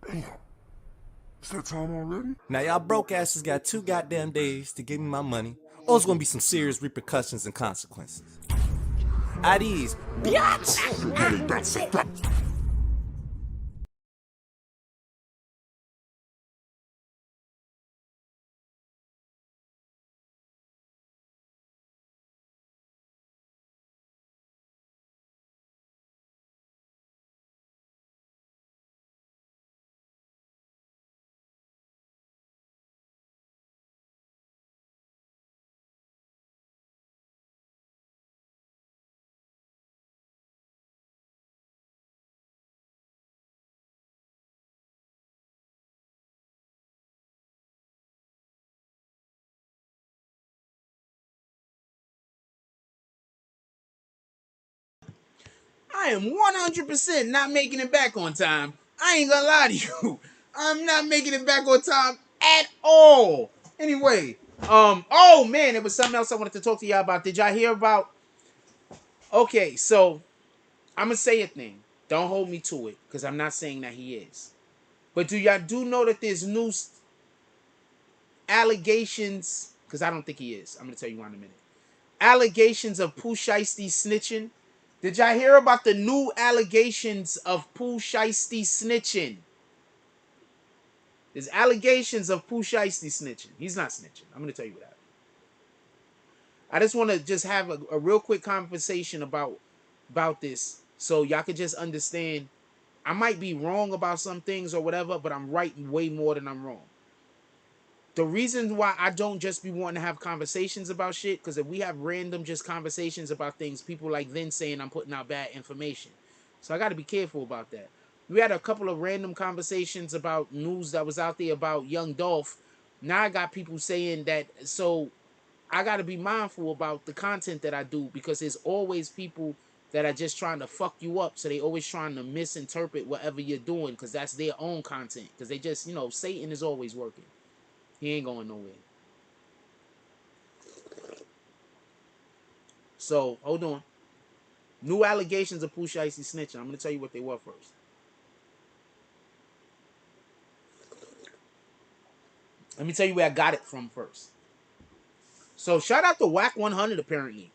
Damn. It's that time already? Now y'all broke asses got 2 goddamn days to give me my money, or it's gonna be some serious repercussions and consequences. At ease, Beatz! I am 100% not making it back on time. I ain't gonna lie to you. I'm not making it back on time at all. Anyway, oh man, there was something else I wanted to talk to y'all about. Did y'all hear about? Okay, so I'm gonna say a thing. Don't hold me to it, because I'm not saying that he is. But do y'all do know that there's new allegations? Because I don't think he is. I'm gonna tell you why in a minute. Allegations of Pooh Shiesty snitching. Did y'all hear about the new allegations of Pooh Shiesty snitching? There's allegations of Pooh Shiesty snitching. He's not snitching. I'm gonna tell you what happened. I just want to just have a real quick conversation about this, so y'all can just understand. I might be wrong about some things or whatever, but I'm right way more than I'm wrong. the reason why I don't just be wanting to have conversations about shit, because if we have random just conversations about things, people like then saying I'm putting out bad information. So I got to be careful about that. We had a couple of random conversations about news that was out there about Young Dolph. Now I got people saying that, so I got to be mindful about the content that I do, because there's always people that are just trying to fuck you up. So they always trying to misinterpret whatever you're doing, because that's their own content. Because they just, Satan is always working. He ain't going nowhere. So, hold on. New allegations of Pooh Shiesty snitching. I'm going to tell you what they were first. Let me tell you where I got it from first. So, shout out to WWIII apparently.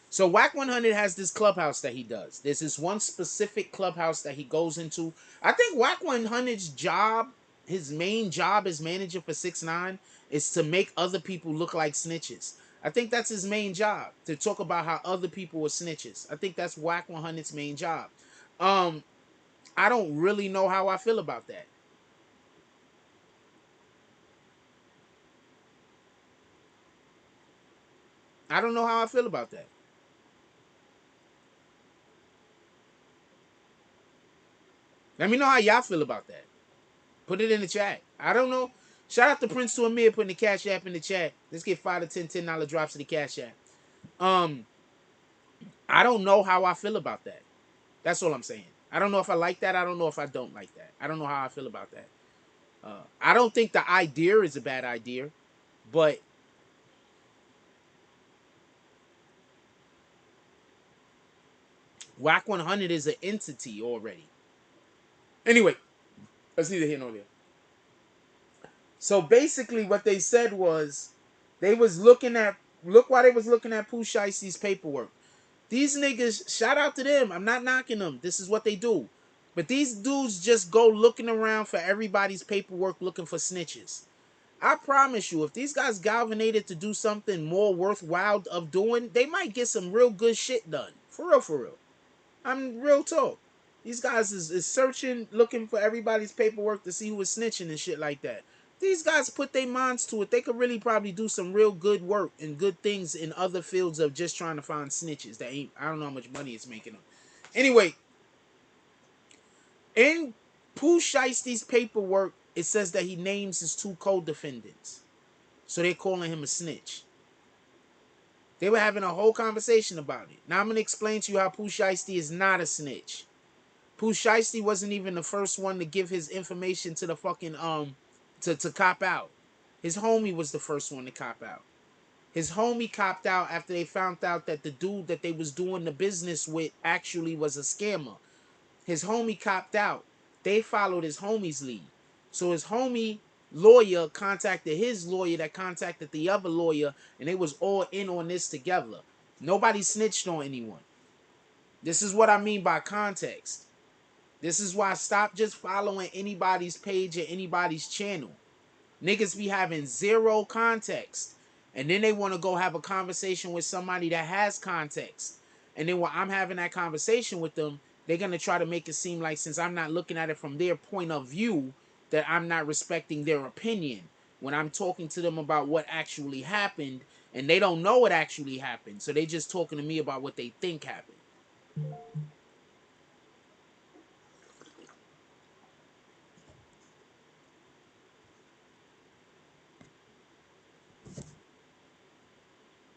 So, WWIII has this clubhouse that he does. There's this one specific clubhouse that he goes into. I think WWIII's job, his main job as manager for 6ix9ine, is to make other people look like snitches. I think that's his main job, to talk about how other people are snitches. I think that's WWIII's main job. I don't really know how I feel about that. I don't know how I feel about that. Let me know how y'all feel about that. Put it in the chat. I don't know. Shout out to Prince to Amir putting the Cash App in the chat. Let's get 5 to 10 $10 drops to the Cash App. I don't know how I feel about that. That's all I'm saying. I don't know if I like that. I don't know if I don't like that. I don't know how I feel about that. I don't think the idea is a bad idea, but WWIII is an entity already. Anyway, that's neither here nor there. So basically what they said was, they was looking at, look why they was looking at Pooh Shiesty's paperwork. These niggas, shout out to them. I'm not knocking them. This is what they do. But these dudes just go looking around for everybody's paperwork looking for snitches. I promise you, if these guys galvanated to do something more worthwhile of doing, they might get some real good shit done. For real, for real. I'm real talk. These guys is searching, looking for everybody's paperwork to see who is snitching and shit like that. These guys put their minds to it. They could really probably do some real good work and good things in other fields of just trying to find snitches that ain't, I don't know how much money it's making them. Anyway, in Pooh Shiesty's paperwork, it says that he names his 2 co-defendants. So they're calling him a snitch. They were having a whole conversation about it. Now I'm going to explain to you how Pooh Shiesty is not a snitch. Pooh Shiesty wasn't even the first one to give his information to the fucking, to cop out. His homie was the first one to cop out. His homie copped out after they found out that the dude that they was doing the business with actually was a scammer. His homie copped out. They followed his homie's lead. So his homie lawyer contacted his lawyer that contacted the other lawyer, and they was all in on this together. Nobody snitched on anyone. This is what I mean by context. This is why I stop just following anybody's page or anybody's channel. Niggas be having zero context. And then they want to go have a conversation with somebody that has context. And then while I'm having that conversation with them, they're going to try to make it seem like, since I'm not looking at it from their point of view, that I'm not respecting their opinion. When I'm talking to them about what actually happened, and they don't know what actually happened. So they just talking to me about what they think happened.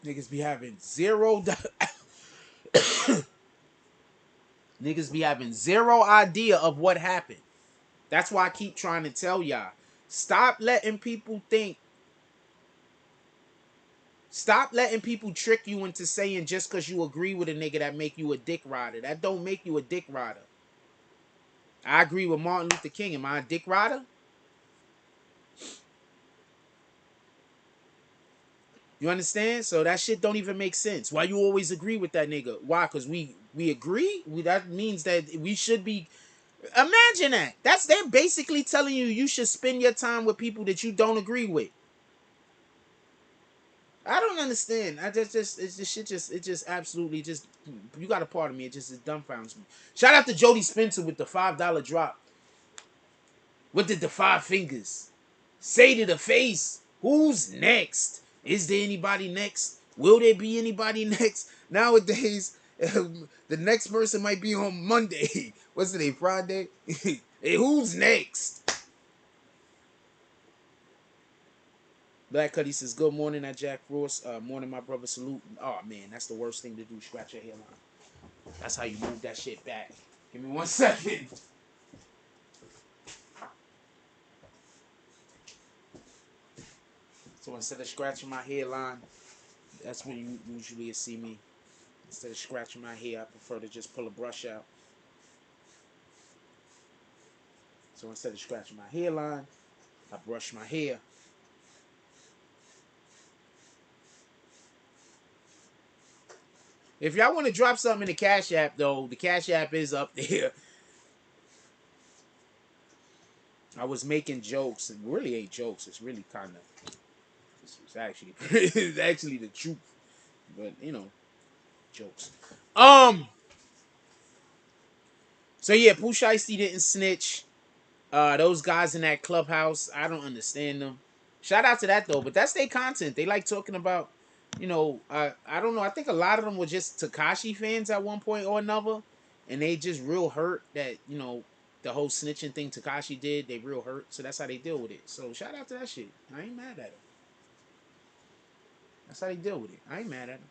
Niggas be having zero niggas be having zero idea of what happened. That's why I keep trying to tell y'all. Stop letting people think. Stop letting people trick you into saying just because you agree with a nigga that make you a dick rider. That don't make you a dick rider. I agree with Martin Luther King. Am I a dick rider? You understand? So that shit don't even make sense. Why you always agree with that nigga? Why? Because we agree? That means that we should be... Imagine that. They're basically telling you should spend your time with people that you don't agree with. I don't understand. It's just absolutely just, you got a part of me. It dumbfounds me. Shout out to Jody Spencer with the $5 drop. With the 5 fingers. Say to the face, who's next? Is there anybody next? Will there be anybody next? Nowadays, the next person might be on Monday. What's today, Friday? Hey, who's next? Black Cuddy says, good morning at Jack Ross. Morning, my brother. Salute. Oh, man, that's the worst thing to do. Scratch your hairline. That's how you move that shit back. Give me 1 second. So instead of scratching my hairline, that's when you usually see me. Instead of scratching my hair, I prefer to just pull a brush out. So instead of scratching my hairline, I brush my hair. If y'all want to drop something in the Cash App, though, the Cash App is up there. I was making jokes. It really ain't jokes. It's really kind of... It's actually... it's actually the truth. But, you know, jokes. So, yeah, Pooh Shiesty didn't snitch. Those guys in that clubhouse, I don't understand them. Shout out to that, though. But that's their content. They like talking about... You know, I don't know. I think a lot of them were just Tekashi fans at one point or another. And they just real hurt that, you know, the whole snitching thing Tekashi did. They real hurt. So that's how they deal with it. So shout out to that shit. I ain't mad at them. That's how they deal with it. I ain't mad at them.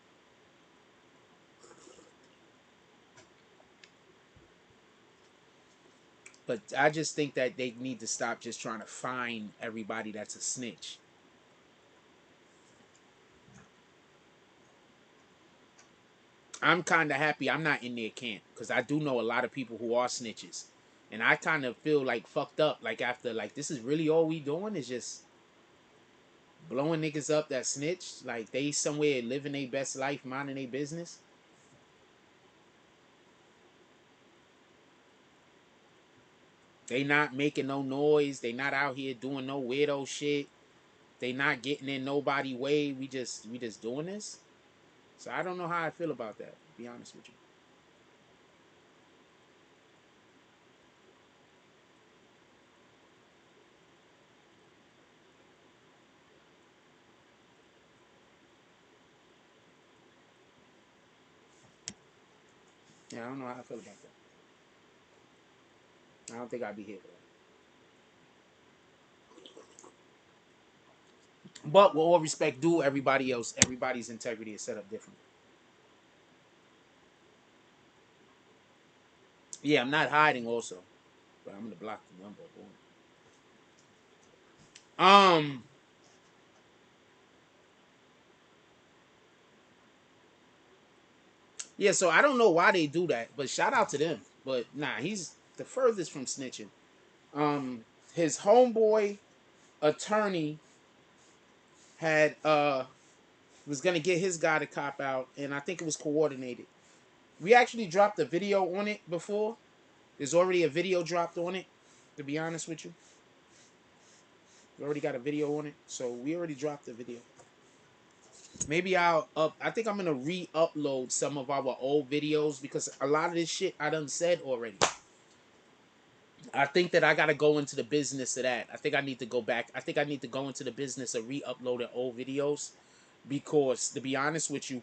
But I just think that they need to stop just trying to find everybody that's a snitch. I'm kind of happy I'm not in their camp because I do know a lot of people who are snitches, and I kind of feel like fucked up. Like after like this is really all we doing is just blowing niggas up that snitch. Like they somewhere living their best life, minding their business. They not making no noise. They not out here doing no weirdo shit. They not getting in nobody way. We just doing this. So I don't know how I feel about that, to be honest with you. Yeah, I don't know how I feel about that. I don't think I'd be here for that. But with all respect due, everybody else, everybody's integrity is set up different. Yeah, I'm not hiding also. But I'm gonna block the number. Um Yeah, so I don't know why they do that, but shout out to them. But nah, he's the furthest from snitching. His homeboy attorney had was gonna get his guy to cop out, and I think it was coordinated. We actually dropped a video on it before. There's already a video dropped on it, to be honest with you. We already got a video on it, so we already dropped the video. Maybe I think I'm gonna re-upload some of our old videos because a lot of this shit I done said already. I think that I gotta go into the business of that. I think I need to go back. I think I need to go into the business of re-uploading old videos because, to be honest with you,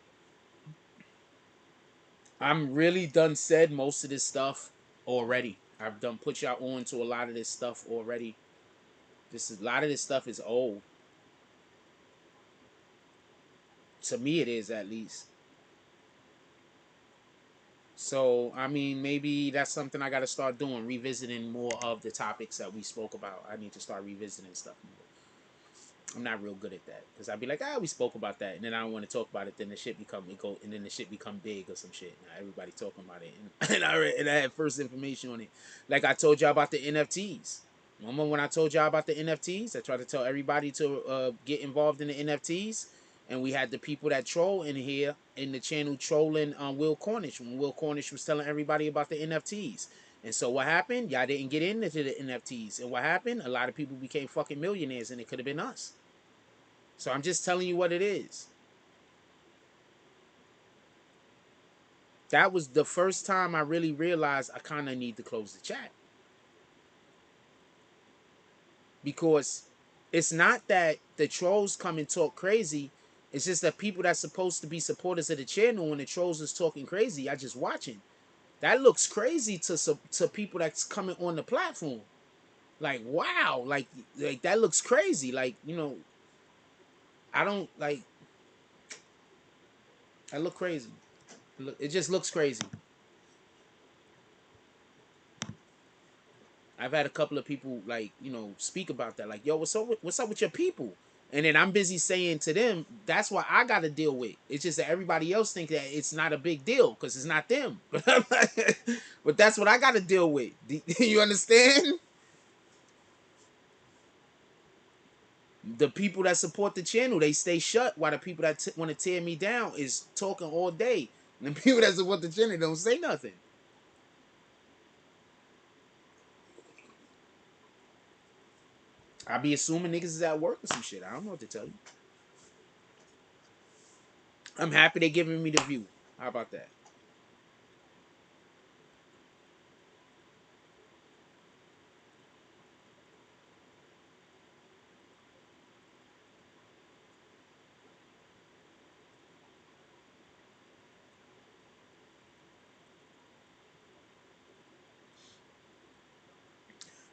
I'm really done said most of this stuff already. I've done put y'all on to a lot of this stuff already. A lot of this stuff is old. To me, it is at least. So, I mean, maybe that's something I got to start doing, revisiting more of the topics that we spoke about. I need to start revisiting stuff more. I'm not real good at that because I'd be like, we spoke about that, and then I don't want to talk about it. Then the shit and then the shit become big or some shit. Now everybody talking about it, and I had first information on it. Like I told y'all about the NFTs. Remember when I told y'all about the NFTs? I tried to tell everybody to get involved in the NFTs, and we had the people that troll in here in the channel trolling Will Cornish when Will Cornish was telling everybody about the NFTs. And so what happened? Y'all didn't get into the NFTs, and what happened? A lot of people became fucking millionaires, and it could have been us. So I'm just telling you what it is. That was the first time I really realized I kind of need to close the chat. Because It's not that the trolls come and talk crazy. It's just that people that's supposed to be supporters of the channel, when the trolls is talking crazy, I just watching. That looks crazy to people that's coming on the platform. Like, wow, like that looks crazy. Like, you know, I don't like. I look crazy. It just looks crazy. I've had a couple of people like, you know, speak about that. Like, yo, what's up with your people? And then I'm busy saying to them, that's what I got to deal with. It's just that everybody else think that it's not a big deal because it's not them. But that's what I got to deal with. You understand? The people that support the channel, they stay shut, while the people that want to tear me down is talking all day. And the people that support the channel don't say nothing. I be assuming niggas is at work or some shit. I don't know what to tell you. I'm happy they giving me the view. How about that?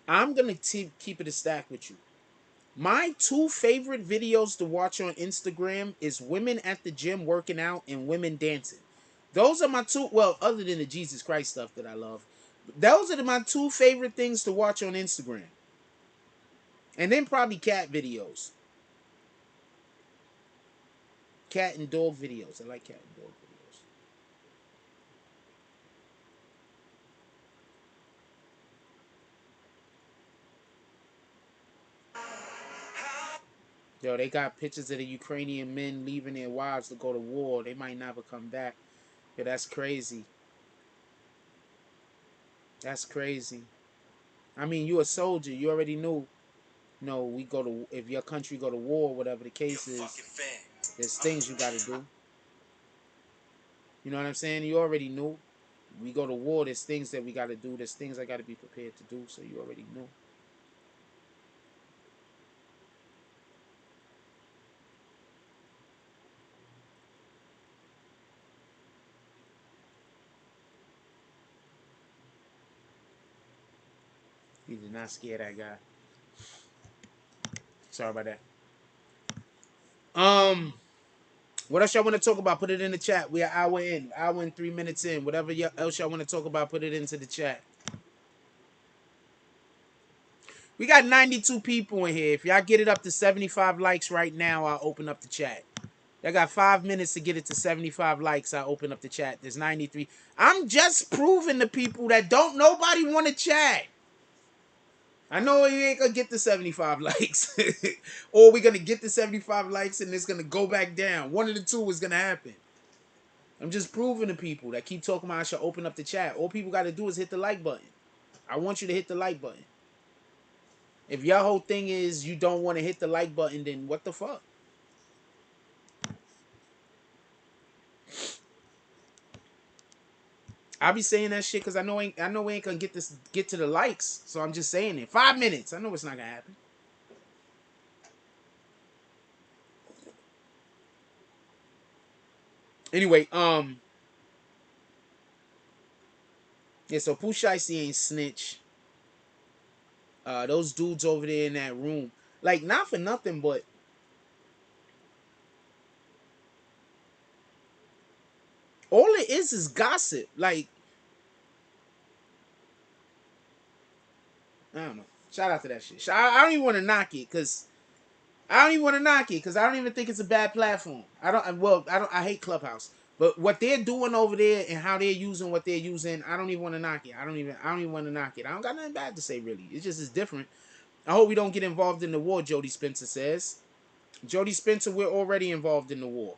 I'm gonna keep it a stack with you. My two favorite videos to watch on Instagram is women at the gym working out and women dancing. Those are my two, well, other than the Jesus Christ stuff that I love. Those are my two favorite things to watch on Instagram. And then probably cat videos. Cat and dog videos. I like cat and dog videos. Yo, they got pictures of the Ukrainian men leaving their wives to go to war. They might never come back. Yo, that's crazy. That's crazy. I mean, you a soldier. You already knew. No, we go to, if your country go to war, whatever the case is, there's things you got to do. You know what I'm saying? You already knew. We go to war. There's things that we got to do. There's things I got to be prepared to do. So you already knew. He did not scare that guy. Sorry about that. What else y'all want to talk about? Put it in the chat. We are hour in, hour and 3 minutes in. Whatever else y'all want to talk about, put it into the chat. We got 92 people in here. If y'all get it up to 75 likes right now, I'll open up the chat. Y'all got 5 minutes to get it to 75 likes. I'll open up the chat. There's 93. I'm just proving to people that don't nobody want to chat. I know you ain't gonna get the 75 likes. Or we're gonna get the 75 likes and it's gonna go back down. One of the two is gonna happen. I'm just proving to people that keep talking about I should open up the chat. All people gotta do is hit the like button. I want you to hit the like button. If your whole thing is you don't want to hit the like button, then what the fuck? I be saying that shit because I know we ain't gonna get to the likes. So I'm just saying it. 5 minutes. I know it's not gonna happen. Anyway, yeah, so Pooh Shiesty ain't snitch. Those dudes over there in that room, like, not for nothing, but all it is gossip. Like, I don't know. Shout out to that shit. I don't even want to knock it because I don't even think it's a bad platform. I hate Clubhouse. But what they're doing over there and how they're using what they're using, I don't even want to knock it. I don't even want to knock it. I don't got nothing bad to say, really. It's just, it's different. I hope we don't get involved in the war, Jody Spencer says. Jody Spencer, we're already involved in the war.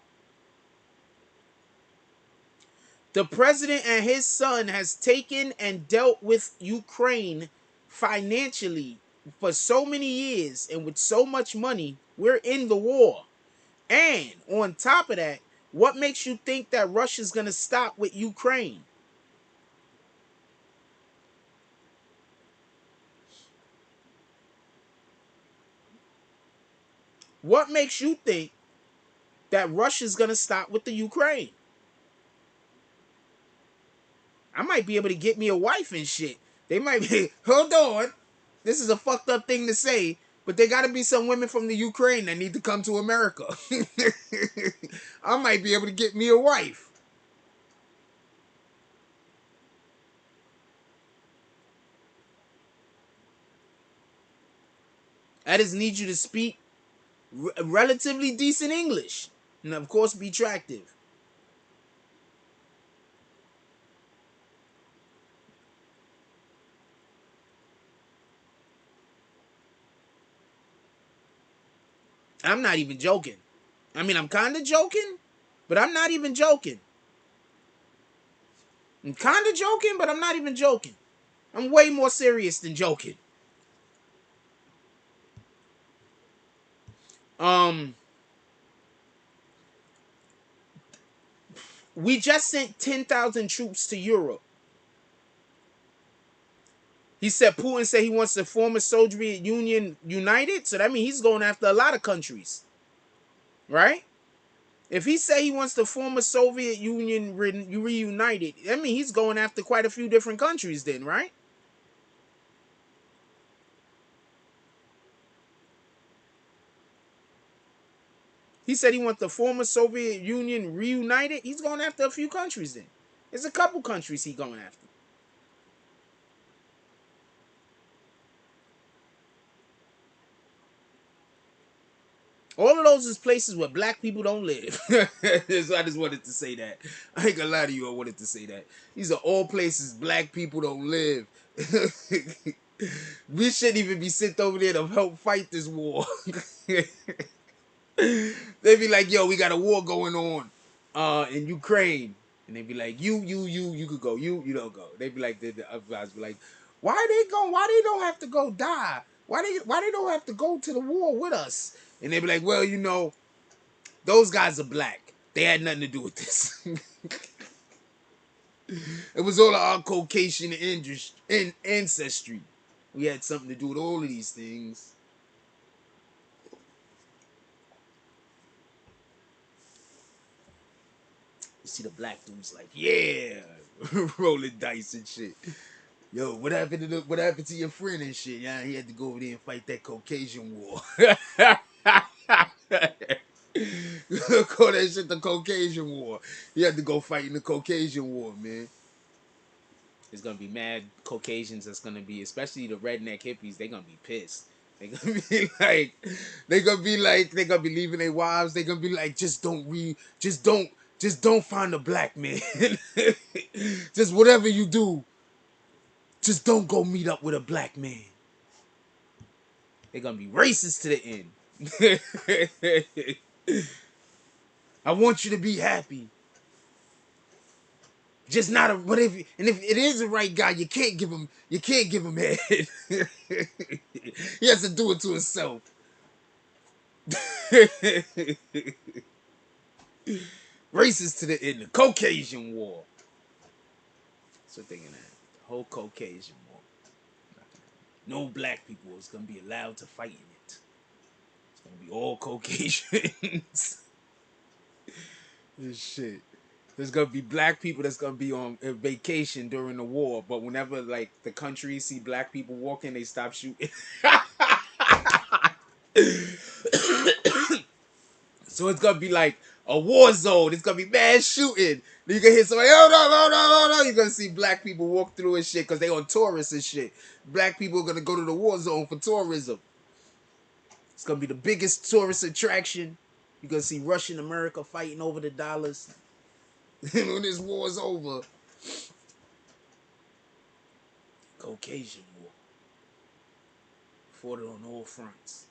The president and his son has taken and dealt with Ukraine financially for so many years and with so much money. We're in the war. And on top of that, what makes you think that Russia's going to stop with Ukraine? What makes you think that Russia's gonna stop with the Ukraine? I might be able to get me a wife and shit. They might be, hold on. This is a fucked up thing to say, but there gotta be some women from the Ukraine that need to come to America. I might be able to get me a wife. I just need you to speak relatively decent English. And of course, be attractive. I'm not even joking. I mean, I'm kind of joking, but I'm not even joking. I'm kind of joking, but I'm not even joking. I'm way more serious than joking. We just sent 10,000 troops to Europe. He said Putin said he wants the former Soviet Union united, so that means he's going after a lot of countries, right? If he say he wants the former Soviet Union reunited, that means he's going after quite a few different countries then, right? He said he wants the former Soviet Union reunited. He's going after a few countries then. There's a couple countries he's going after. All of those is places where black people don't live. So I just wanted to say that. I ain't gonna lie to you, I wanted to say that. These are all places black people don't live. We shouldn't even be sent over there to help fight this war. They be like, yo, we got a war going on in Ukraine. And they be like, you could go. You don't go. They be like, the other guys be like, why they go? Why they don't have to go die? Why they don't have to go to the war with us? And they be like, well, you know, those guys are black. They had nothing to do with this. It was all our Caucasian ancestry. We had something to do with all of these things. You see the black dudes like, yeah, rolling dice and shit. Yo, what happened to your friend and shit? Yeah, he had to go over there and fight that Caucasian war. Call that shit the Caucasian war. He had to go fight in the Caucasian war, man. There's gonna be mad Caucasians that's gonna be, especially the redneck hippies, they gonna be pissed. They gonna be like, they gonna be leaving their wives. They gonna be like, just don't find a black man. Just whatever you do, just don't go meet up with a black man. They're gonna be racist to the end. I want you to be happy. Just not a, but if it is the right guy, you can't give him head. He has to do it to himself. Racist to the end. The Caucasian war. That's what they're gonna have. The whole Caucasian war. No black people is gonna be allowed to fight in it. It's gonna be all Caucasians. This shit. There's gonna be black people that's gonna be on vacation during the war, but whenever like the country see black people walking, they stop shooting. So it's gonna be like a war zone. It's gonna be mad shooting. Then you can hear somebody, oh no. You're gonna see black people walk through and shit because they on tourists and shit. Black people are gonna go to the war zone for tourism. It's gonna be the biggest tourist attraction. You're gonna see Russian America fighting over the dollars. When this war's over. Caucasian war. Fought it on all fronts.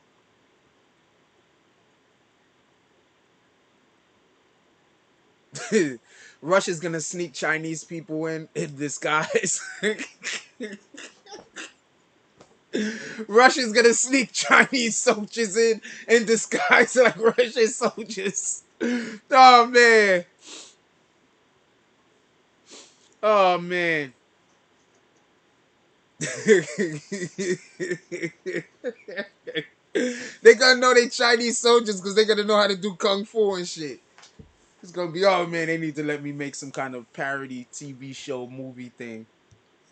Russia's gonna sneak Chinese people in disguise. Russia's gonna sneak Chinese soldiers in disguise like Russian soldiers. Oh man. Oh man. They gonna know they Chinese soldiers because they gonna know how to do kung fu and shit. It's gonna be, oh man, they need to let me make some kind of parody TV show movie thing.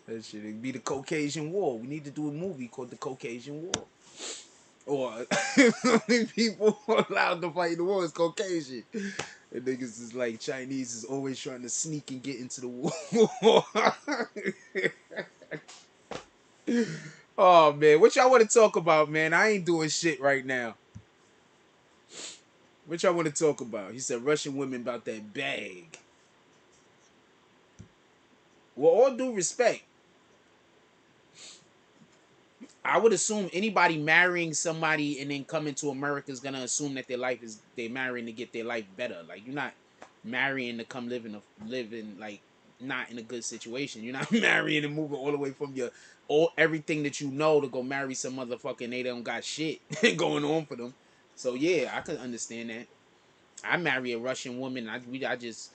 That shit, it'd be the Caucasian War. We need to do a movie called the Caucasian War. Or the only people allowed to fight in the war is Caucasian. And niggas is like Chinese is always trying to sneak and get into the war. Oh man, what y'all want to talk about, man? I ain't doing shit right now. What y'all want to talk about? He said Russian women about that bag. Well, all due respect, I would assume anybody marrying somebody and then coming to America is gonna assume that they're marrying to get their life better. Like, you're not marrying to come live in like not in a good situation. You're not marrying and moving all the way from everything that you know to go marry some motherfucker and they don't got shit going on for them. So yeah, I could understand that. I marry a Russian woman. I just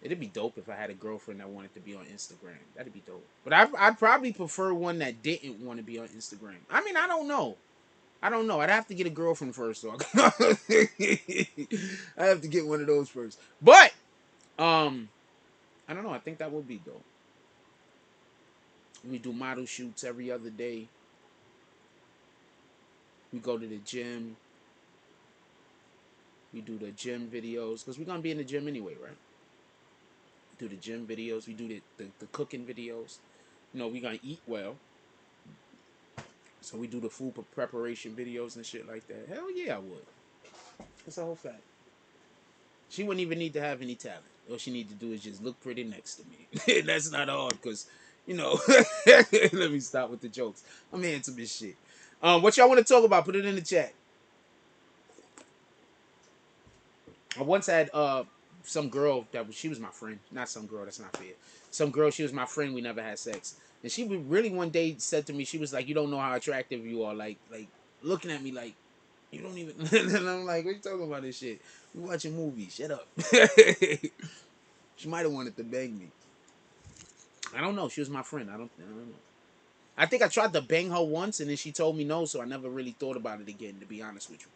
It'd be dope if I had a girlfriend that wanted to be on Instagram. That'd be dope. But I'd probably prefer one that didn't want to be on Instagram. I mean, I don't know. I'd have to get a girlfriend first, so I have to get one of those first. But I don't know. I think that would be dope. We do model shoots every other day. We go to the gym. We do the gym videos because we're gonna be in the gym anyway, right? Do the gym videos. We do the cooking videos. You know, we gonna eat well. So we do the food preparation videos and shit like that. Hell yeah, I would. That's a whole fact. She wouldn't even need to have any talent. All she need to do is just look pretty next to me. That's not hard because, you know, let me stop with the jokes. I'm into this shit. What y'all want to talk about? Put it in the chat. I once had some girl she was my friend. Not some girl, that's not fair. Some girl, she was my friend, we never had sex. And she really one day said to me, she was like, you don't know how attractive you are. Like looking at me like, you don't even. And I'm like, what you talking about this shit? We watching movies. Shut up. She might have wanted to bang me. I don't know. She was my friend. I don't know. I think I tried to bang her once and then she told me no, so I never really thought about it again, to be honest with you.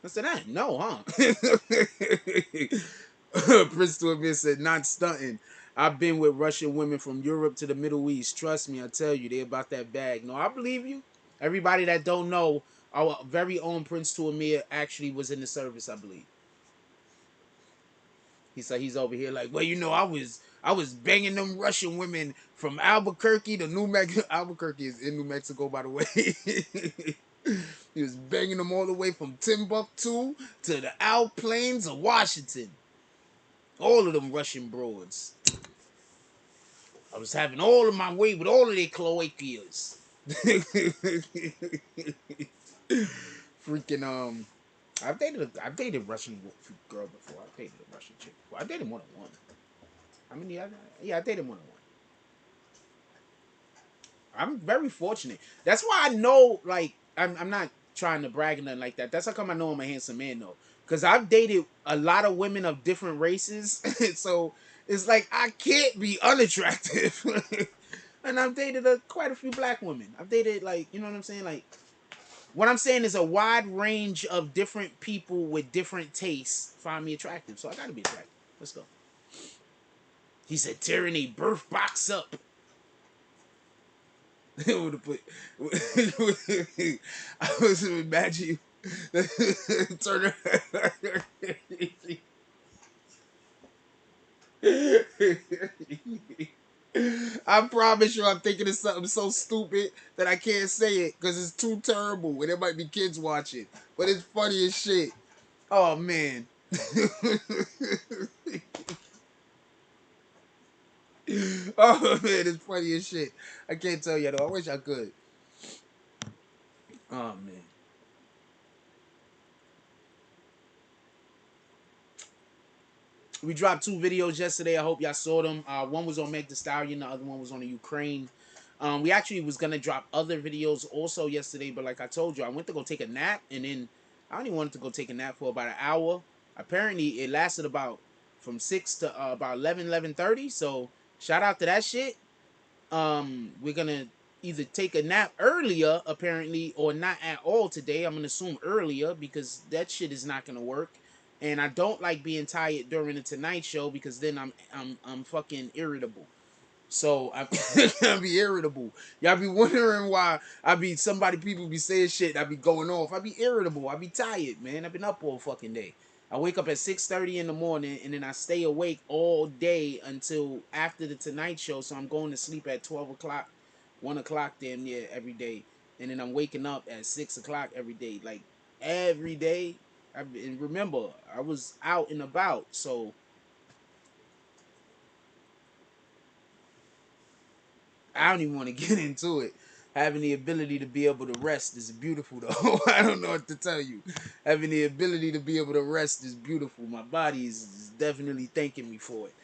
I said, I no, huh? Prince to Abyss said, not stunting. I've been with Russian women from Europe to the Middle East. Trust me, I tell you, they about that bag. No, I believe you. Everybody that don't know, our very own Prince to Amir actually was in the service, I believe. He said he's over here like, well, you know, I was banging them Russian women from Albuquerque to New Mexico. Albuquerque is in New Mexico, by the way. He was banging them all the way from Timbuktu to the Out Plains of Washington. All of them Russian broads. I was having all of my way with all of their cloacias. Freaking I've dated a Russian girl before. I've dated a Russian chick before. I dated more than one. I mean, I dated more than one. I'm very fortunate. That's why I know, like, I'm not trying to brag or nothing like that. That's how come I know I'm a handsome man, though. Because I've dated a lot of women of different races. So it's like I can't be unattractive. And I've dated quite a few black women. I've dated, like, you know what I'm saying? Like, what I'm saying is a wide range of different people with different tastes find me attractive. So I gotta be attractive. Let's go. He said, tearing a birth box up. I was imagine Turner. I promise you, I'm thinking of something so stupid that I can't say it because it's too terrible and there might be kids watching. But it's funny as shit. Oh man. Oh man, it's funny as shit. I can't tell you though. I wish I could. Oh man. We dropped 2 videos yesterday. I hope y'all saw them. One was on Meg the Stallion. The other one was on the Ukraine. We actually was going to drop other videos also yesterday. But like I told you, I went to go take a nap. And then I only wanted to go take a nap for about an hour. Apparently, it lasted from 6 to about 11:30. So shout out to that shit. We're going to either take a nap earlier, apparently, or not at all today. I'm gonna assume earlier because that shit is not gonna work. And I don't like being tired during the Tonight Show because then I'm fucking irritable. So I be irritable. Y'all be wondering why people be saying shit. I be going off. I be irritable. I be tired, man. I've been up all fucking day. I wake up at 6:30 in the morning and then I stay awake all day until after the Tonight Show. So I'm going to sleep at 12 o'clock, 1 o'clock damn near every day. And then I'm waking up at 6 o'clock every day. Like every day. And remember, I was out and about. So I don't even want to get into it. Having the ability to be able to rest is beautiful, though. I don't know what to tell you. Having the ability to be able to rest is beautiful. My body is definitely thanking me for it.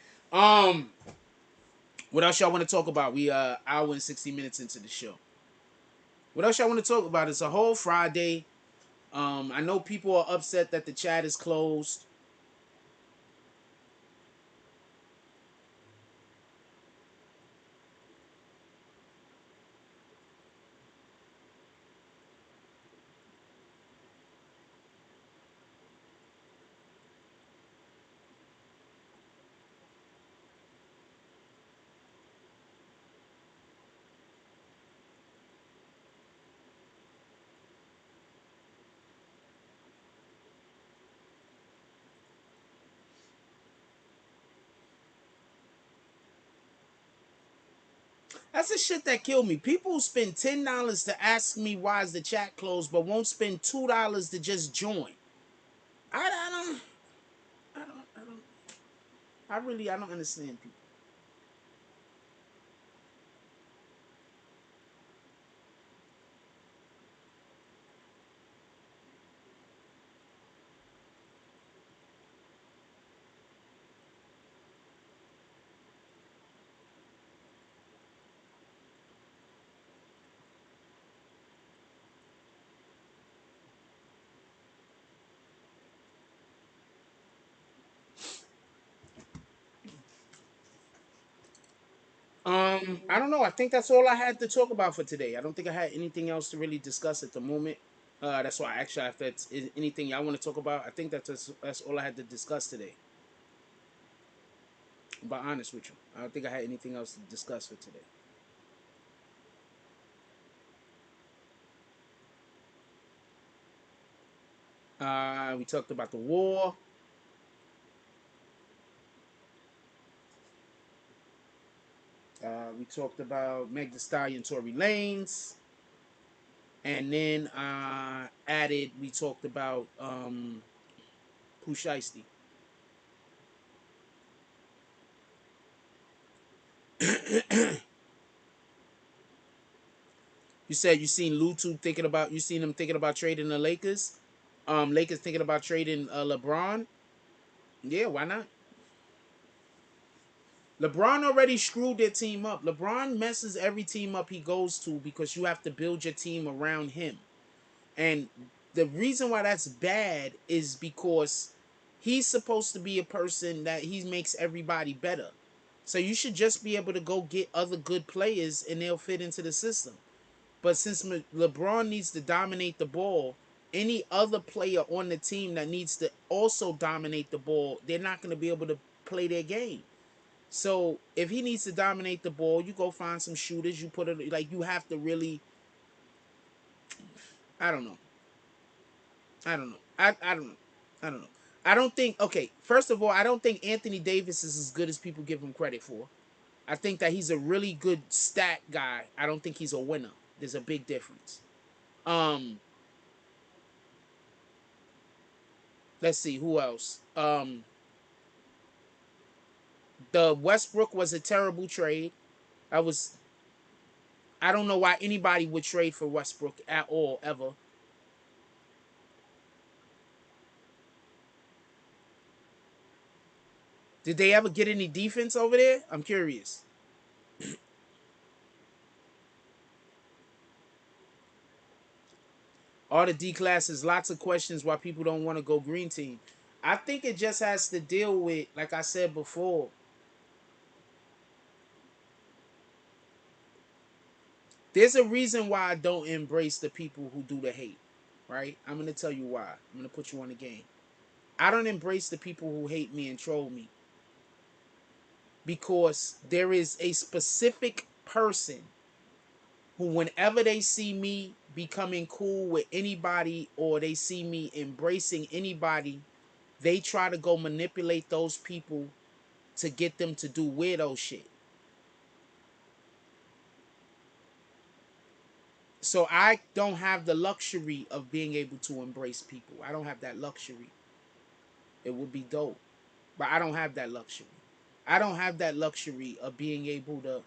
What else y'all want to talk about? We hour and 60 minutes into the show. What else y'all want to talk about? It's a whole Friday. I know people are upset that the chat is closed. That's the shit that killed me. People spend $10 to ask me why is the chat closed, but won't spend $2 to just join. I don't. I don't understand people. I don't know. I think that's all I had to talk about for today. I don't think I had anything else to really discuss at the moment. That's why actually, if that's anything y'all want to talk about, I think that's all I had to discuss today. To be honest with you, I don't think I had anything else to discuss for today. We talked about the war. We talked about Meg Thee Stallion, Tory Lanez, and then added. We talked about Pooh Shiesty. You said you seen Lutu thinking about. You seen him thinking about trading the Lakers. Lakers thinking about trading LeBron. Yeah, why not? LeBron already screwed their team up. LeBron messes every team up he goes to because you have to build your team around him. And the reason why that's bad is because he's supposed to be a person that he makes everybody better. So you should just be able to go get other good players and they'll fit into the system. But since LeBron needs to dominate the ball, any other player on the team that needs to also dominate the ball, they're not going to be able to play their game. So if he needs to dominate the ball, you go find some shooters. You put it like you have to really. I don't know. I don't know. I don't know. I don't know. I don't think. Okay, first of all, I don't think Anthony Davis is as good as people give him credit for. I think that he's a really good stat guy. I don't think he's a winner. There's a big difference. Um, let's see who else. The Westbrook was a terrible trade. I was. I don't know why anybody would trade for Westbrook at all ever. Did they ever get any defense over there? I'm curious. All the D classes, lots of questions why people don't want to go green team. I think it just has to deal with, like I said before, There's a reason why I don't embrace the people who do the hate, right? I'm gonna tell you why. I'm gonna put you on the game. I don't embrace the people who hate me and troll me because there is a specific person who, whenever they see me becoming cool with anybody or they see me embracing anybody, they try to go manipulate those people to get them to do weirdo shit. So I don't have the luxury of being able to embrace people. I don't have that luxury. It would be dope, but I don't have that luxury. I don't have that luxury of being able to.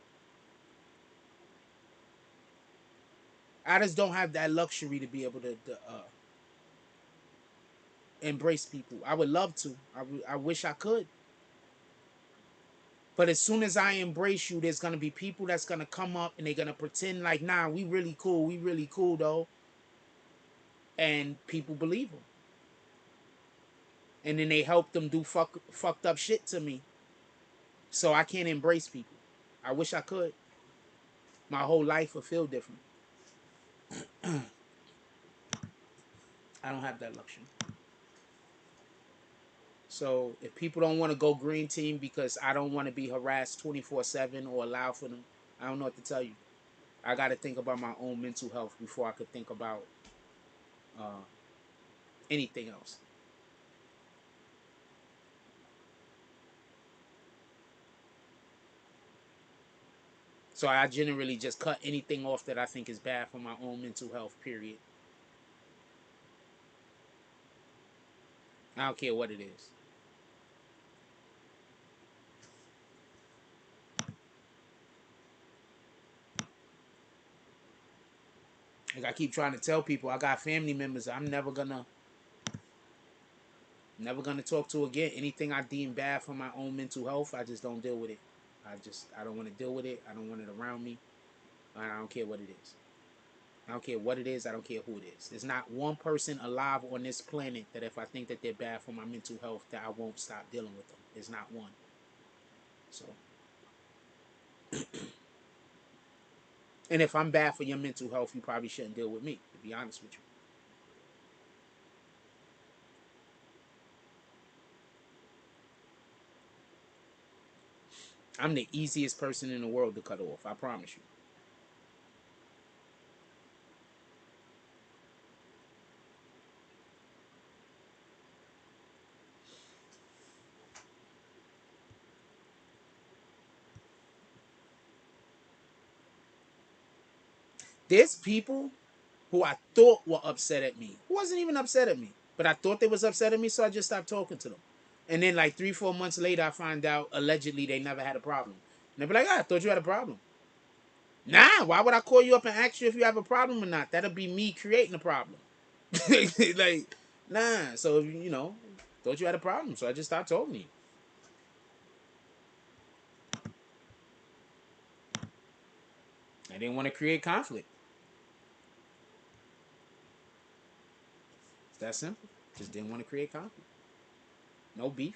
I just don't have that luxury to be able to embrace people. I would love to. I wish I could. But as soon as I embrace you, there's gonna be people that's gonna come up and they're gonna pretend like, nah, we really cool. We really cool though. And people believe them. And then they help them do fucked up shit to me. So I can't embrace people. I wish I could. My whole life would feel different. I don't have that luxury. So if people don't want to go green team because I don't want to be harassed 24/7 or allow for them, I don't know what to tell you. I got to think about my own mental health before I could think about anything else. So I generally just cut anything off that I think is bad for my own mental health, period. I don't care what it is. Like I keep trying to tell people, I got family members I'm never gonna talk to again. Anything I deem bad for my own mental health, I just don't deal with it. I don't want to deal with it. I don't want it around me. I don't care what it is. I don't care what it is. I don't care who it is. There's not one person alive on this planet that if I think that they're bad for my mental health, that I won't stop dealing with them. There's not one. So, and if I'm bad for your mental health, you probably shouldn't deal with me, to be honest with you. I'm the easiest person in the world to cut off. I promise you. There's people who I thought were upset at me, who wasn't even upset at me, but I thought they was upset at me, so I just stopped talking to them. And then like 3-4 months later, I find out allegedly they never had a problem. And they be like, I thought you had a problem. Nah, why would I call you up and ask you if you have a problem or not? That'll be me creating a problem. Like, nah. So, thought you had a problem, so I just stopped talking to you. I didn't want to create conflict. It's that simple. Just didn't want to create conflict. No beef.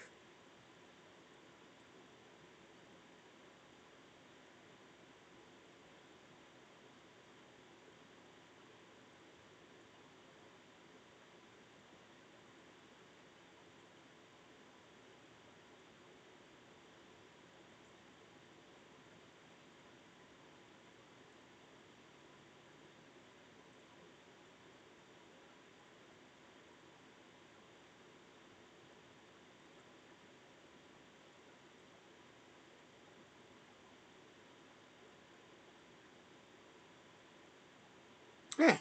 Yeah.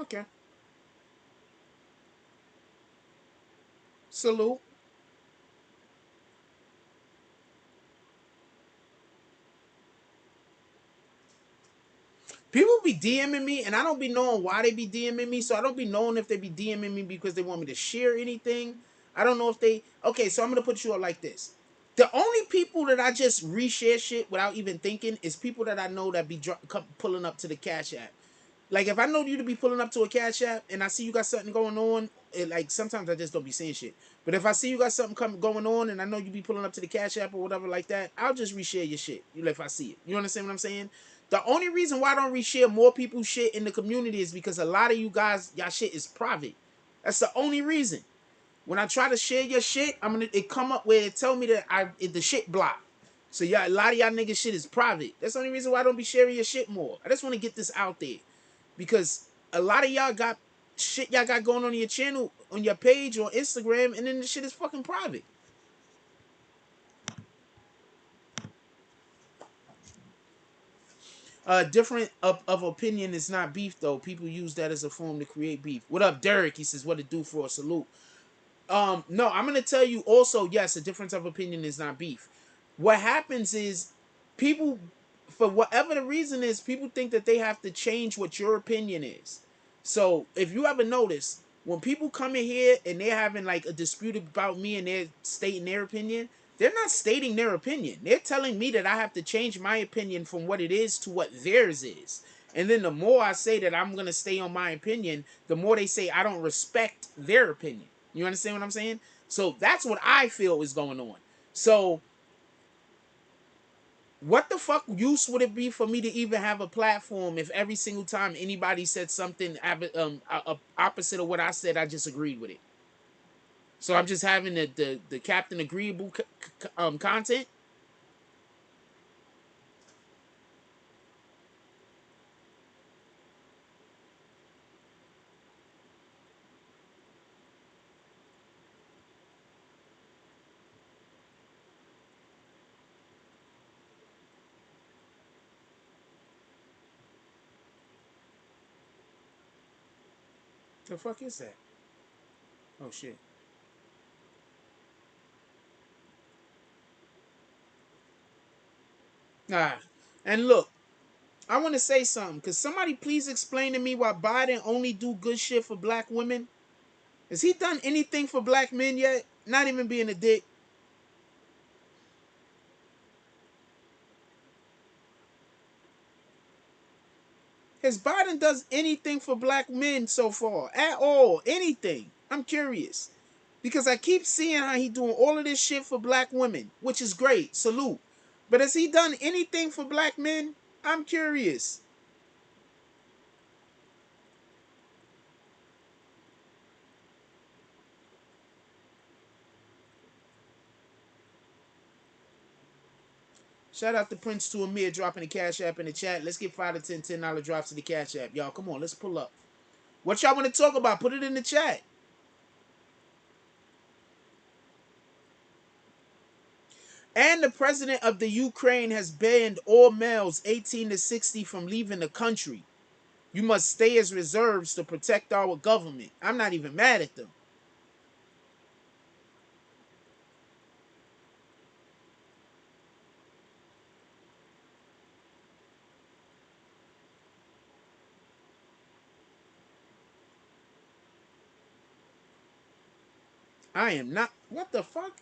Okay. Salute. People be DMing me, and I don't be knowing why they be DMing me. So I don't be knowing if they be DMing me because they want me to share anything. I don't know if they. Okay, so I'm gonna put you up like this. The only people that I just reshare shit without even thinking is people that I know that be pulling up to the Cash App. Like if I know you to be pulling up to a Cash App and I see you got something going on, like sometimes I just don't be saying shit. But if I see you got something going on and I know you be pulling up to the Cash App or whatever like that, I'll just reshare your shit. If I see it, you understand what I'm saying? The only reason why I don't reshare more people's shit in the community is because a lot of you guys, y'all shit is private. That's the only reason. When I try to share your shit, it come up where it tell me that the shit blocked. So y'all, a lot of y'all niggas shit is private. That's the only reason why I don't be sharing your shit more. I just want to get this out there. Because a lot of y'all got shit y'all got going on your channel, on your page, or Instagram, and then the shit is fucking private. Different of opinion is not beef, though. People use that as a form to create beef. What up, Derek? He says, what it do for a salute. No, I'm gonna tell you also, yes, a difference of opinion is not beef. What happens is people, for whatever the reason is, people think that they have to change what your opinion is. So if you ever notice, when people come in here and they're having like a dispute about me and they're stating their opinion, they're not stating their opinion. They're telling me that I have to change my opinion from what it is to what theirs is. And then the more I say that I'm gonna stay on my opinion, the more they say I don't respect their opinion. You understand what I'm saying? So that's what I feel is going on. So what the fuck use would it be for me to even have a platform if every single time anybody said something opposite of what I said, I just agreed with it? So I'm just having the Captain Agreeable content. The fuck is that? Oh shit. Ah, and look, I want to say something. Could somebody please explain to me why Biden only do good shit for black women? Has he done anything for black men yet? Not even being a dick. Has Biden does anything for black men so far? At all? Anything? I'm curious. Because I keep seeing how he doing all of this shit for black women, which is great. Salute. But has he done anything for black men? I'm curious. Shout out to Prince to Amir dropping the Cash App in the chat. Let's get 5 to 10 $10 drops to the Cash App. Y'all, come on, let's pull up. What y'all want to talk about? Put it in the chat. And the president of the Ukraine has banned all males 18 to 60 from leaving the country. You must stay as reserves to protect our government. I'm not even mad at them. I am not. What the fuck?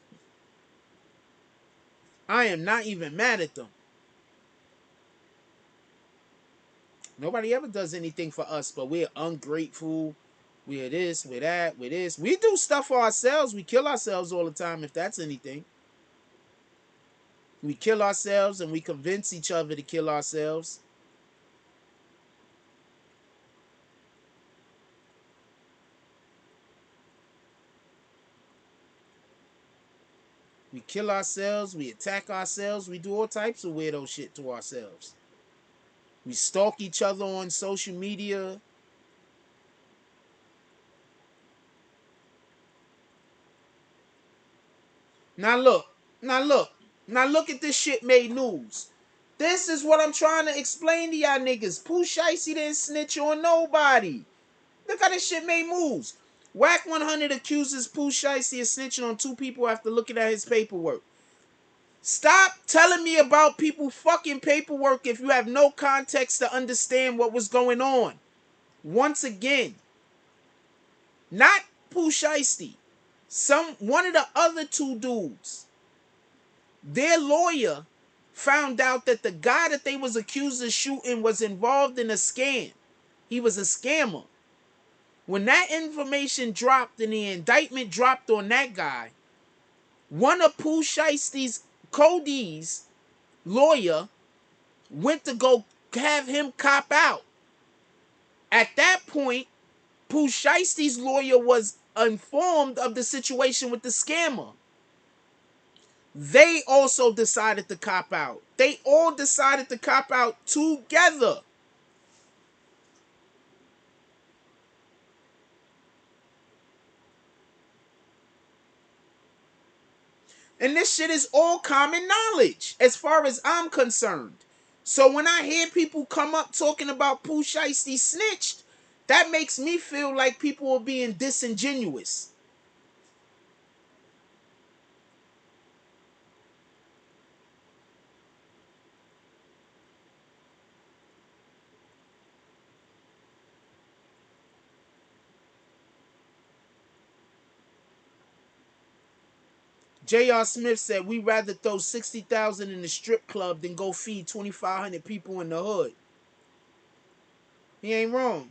I am not even mad at them. Nobody ever does anything for us, but we're ungrateful. We're this, we're that, we're this. We do stuff for ourselves. We kill ourselves all the time, if that's anything. We kill ourselves and we convince each other to kill ourselves. We kill ourselves, we attack ourselves, we do all types of weirdo shit to ourselves. We stalk each other on social media. Now look, now look, now look at this shit made news. This is what I'm trying to explain to y'all niggas. Pooh Shiesty didn't snitch on nobody. Look how this shit made moves. WWIII 100 accuses Pooh Shiesty of snitching on 2 people after looking at his paperwork. Stop telling me about people fucking paperwork if you have no context to understand what was going on. Once again, not Pooh Shiesty. One of the other 2 dudes, their lawyer found out that the guy that they was accused of shooting was involved in a scam. He was a scammer. When that information dropped and the indictment dropped on that guy, one of Pooh Shiesty's Cody's lawyer went to go have him cop out. At that point, Pooh Shiesty's lawyer was informed of the situation with the scammer. They also decided to cop out. They all decided to cop out together. And this shit is all common knowledge as far as I'm concerned. So when I hear people come up talking about Pooh Shiesty snitched, that makes me feel like people are being disingenuous. J.R. Smith said, "We rather throw 60,000 in the strip club than go feed 2,500 people in the hood." He ain't wrong.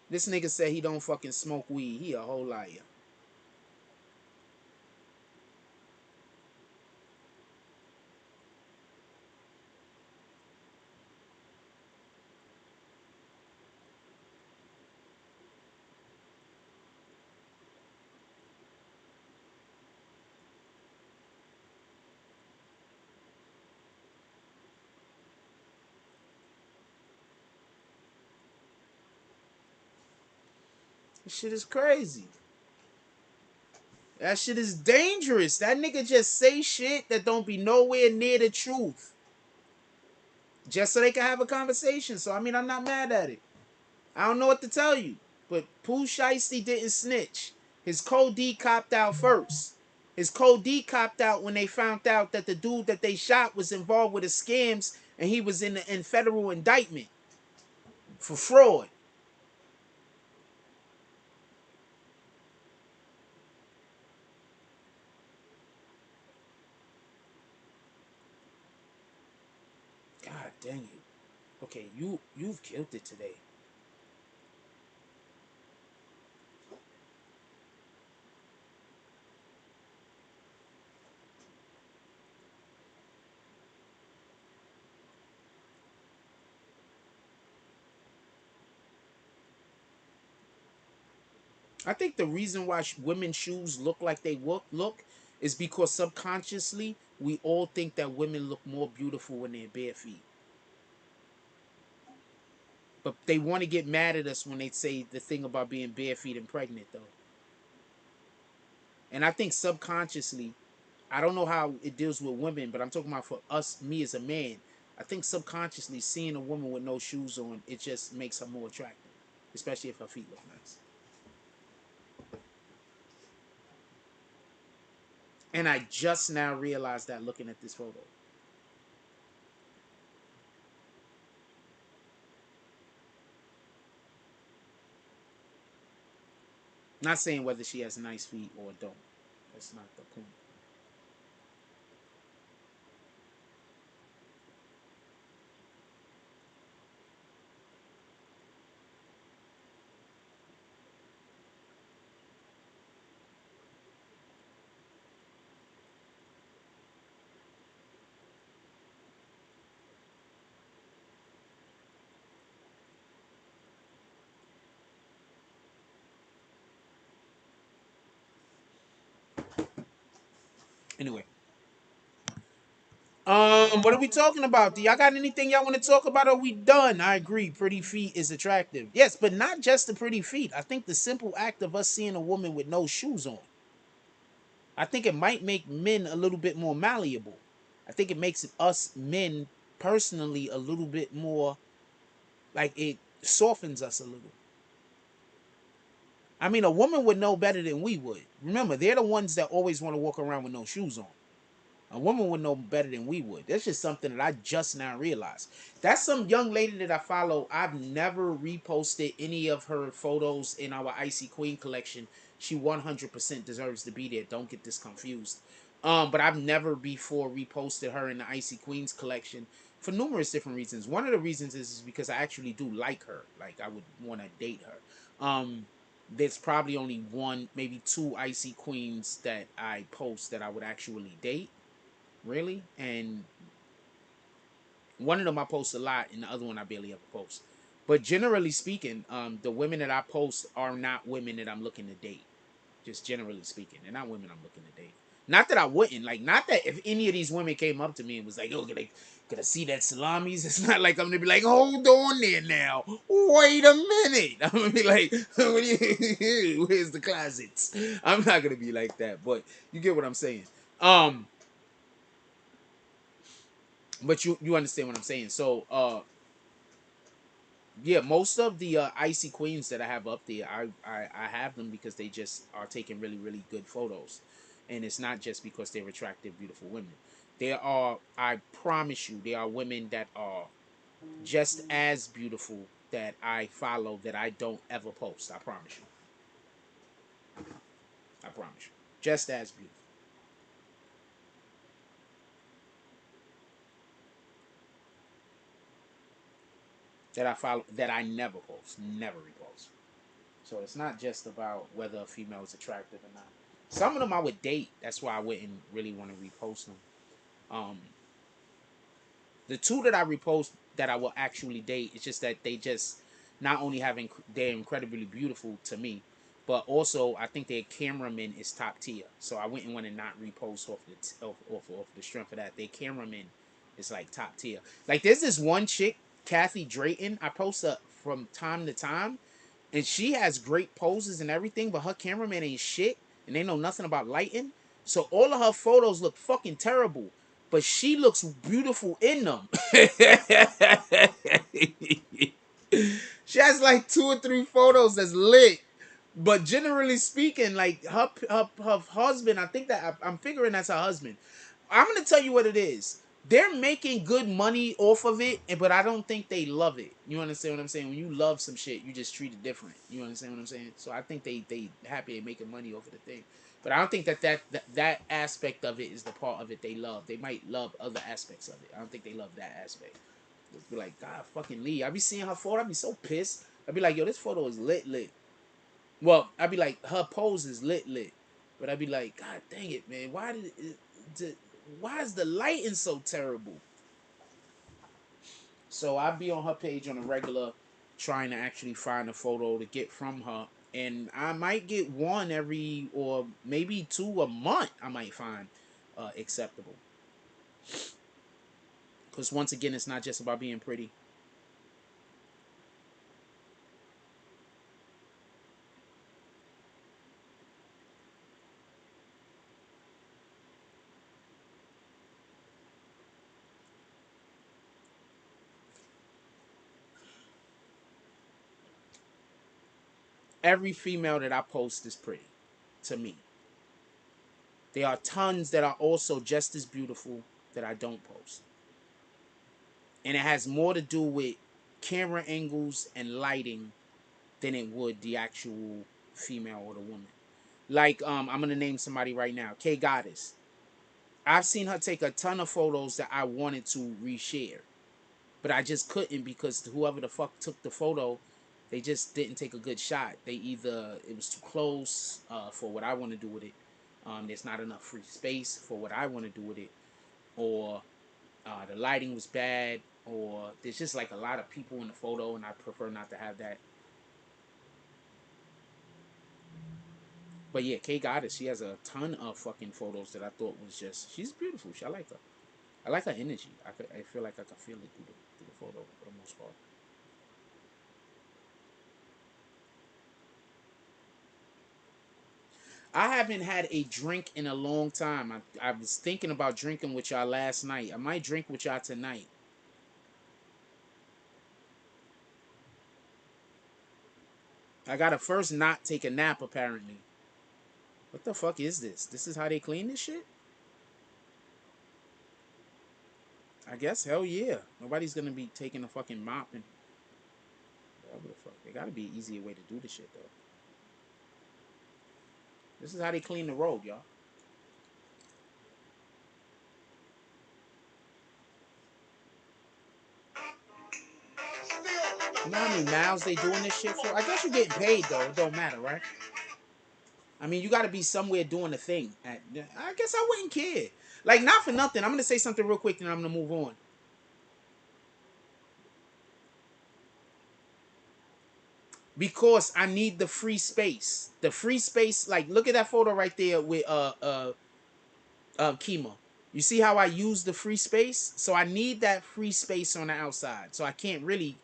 This nigga said he don't fucking smoke weed. He a whole liar. This shit is crazy. That shit is dangerous. That nigga just say shit that don't be nowhere near the truth. Just so they can have a conversation. So, I mean, I'm not mad at it. I don't know what to tell you. But Pooh Shiesty didn't snitch. His co-D copped out first. His co-D copped out when they found out that the dude that they shot was involved with the scams and he was in federal indictment for fraud. God dang it. Okay, you've killed it today. I think the reason why women's shoes look like they look is because subconsciously we all think that women look more beautiful when they're bare feet. But they want to get mad at us when they say the thing about being bare feet and pregnant, though. And I think subconsciously, I don't know how it deals with women, but I'm talking about for us, me as a man. I think subconsciously, seeing a woman with no shoes on, it just makes her more attractive, especially if her feet look nice. And I just now realized that looking at this photo. Not saying whether she has nice feet or don't. That's not the point. Anyway. What are we talking about? Do y'all got anything y'all want to talk about? Or are we done? I agree. Pretty feet is attractive. Yes, but not just the pretty feet. I think the simple act of us seeing a woman with no shoes on. I think it might make men a little bit more malleable. I think it makes us men personally a little bit more like it softens us a little. I mean, a woman would know better than we would. Remember, they're the ones that always want to walk around with no shoes on. A woman would know better than we would. That's just something that I just now realized. That's some young lady that I follow. I've never reposted any of her photos in our Icy Queen collection. She 100% deserves to be there. Don't get this confused. But I've never before reposted her in the Icy Queens collection for numerous different reasons. One of the reasons is because I actually do like her. Like I would want to date her. There's probably only one, maybe two Icy Queens that I post that I would actually date. Really? And One of them I post a lot, and the other one I barely ever post. But generally speaking, the women that I post are not women that I'm looking to date. Just generally speaking, they're not women I'm looking to date. Not that I wouldn't, like, not that if any of these women came up to me and was like, "Yo, gonna see that salamis?" It's not like I'm gonna be like, "Hold on there now, wait a minute." I'm gonna be like, "Where's the closets?" I'm not gonna be like that, but you get what I'm saying. But you understand what I'm saying. So, yeah, most of the icy queens that I have up there, I have them because they just are taking really, really good photos. And it's not just because they're attractive, beautiful women. There are, I promise you, there are women that are just as beautiful that I follow that I don't ever post. I promise you. I promise you. Just as beautiful. That I follow, that I never post. Never repost. So it's not just about whether a female is attractive or not. Some of them I would date. That's why I wouldn't really want to repost them. Um, the two that I repost that I will actually date, it's just that they just not only they're incredibly beautiful to me, but also I think their cameraman is top tier. So I wouldn't want to not repost off the strength of that. Their cameraman is like top tier. Like there's this one chick, Kathy Drayton. I post her from time to time, and she has great poses and everything, but her cameraman ain't shit, and they know nothing about lighting. So all of her photos look fucking terrible, but she looks beautiful in them. She has like 2 or 3 photos that's lit. But generally speaking, like her husband, I think that I'm figuring that's her husband. I'm gonna tell you what it is. They're making good money off of it, but I don't think they love it. You understand what I'm saying? When you love some shit, you just treat it different. You understand what I'm saying? So I think they happy they making money off of the thing, but I don't think that aspect of it is the part of it they love. They might love other aspects of it. I don't think they love that aspect. Be like, God fucking Lee. I be seeing her photo. I be so pissed. I be like, yo, this photo is lit. Well, I be like, her pose is lit. But I be like, God dang it, man. Why is the lighting so terrible? So I be on her page on a regular, trying to actually find a photo to get from her. And I might get one every, or maybe 2 a month, I might find acceptable. Because once again, it's not just about being pretty. Every female that I post is pretty to me. There are tons that are also just as beautiful that I don't post. And it has more to do with camera angles and lighting than it would the actual female or the woman. Like, I'm gonna name somebody right now, K Goddess. I've seen her take a ton of photos that I wanted to reshare, but I just couldn't because whoever the fuck took the photo, they just didn't take a good shot. They either it was too close for what I want to do with it. There's not enough free space for what I want to do with it, or the lighting was bad, or there's just like a lot of people in the photo, and I prefer not to have that. But yeah, K Goddess, she has a ton of fucking photos that I thought was just, she's beautiful. I like her. I like her energy. I feel like I can feel it through the photo for the most part. I haven't had a drink in a long time. I was thinking about drinking with y'all last night. I might drink with y'all tonight. I gotta first not take a nap apparently. What the fuck is this? This is how they clean this shit? I guess, hell yeah. Nobody's gonna be taking a fucking mop and whatever the fuck. There gotta be an easier way to do this shit though. This is how they clean the road, y'all. You know how many miles they doing this shit for? I guess you're getting paid though. It don't matter, right? I mean, you got to be somewhere doing a thing. I guess I wouldn't care. Like, not for nothing. I'm gonna say something real quick, and I'm gonna move on. because I need the free space. The free space, like look at that photo right there with Kima. You see how I use the free space? So I need that free space on the outside. So I can't really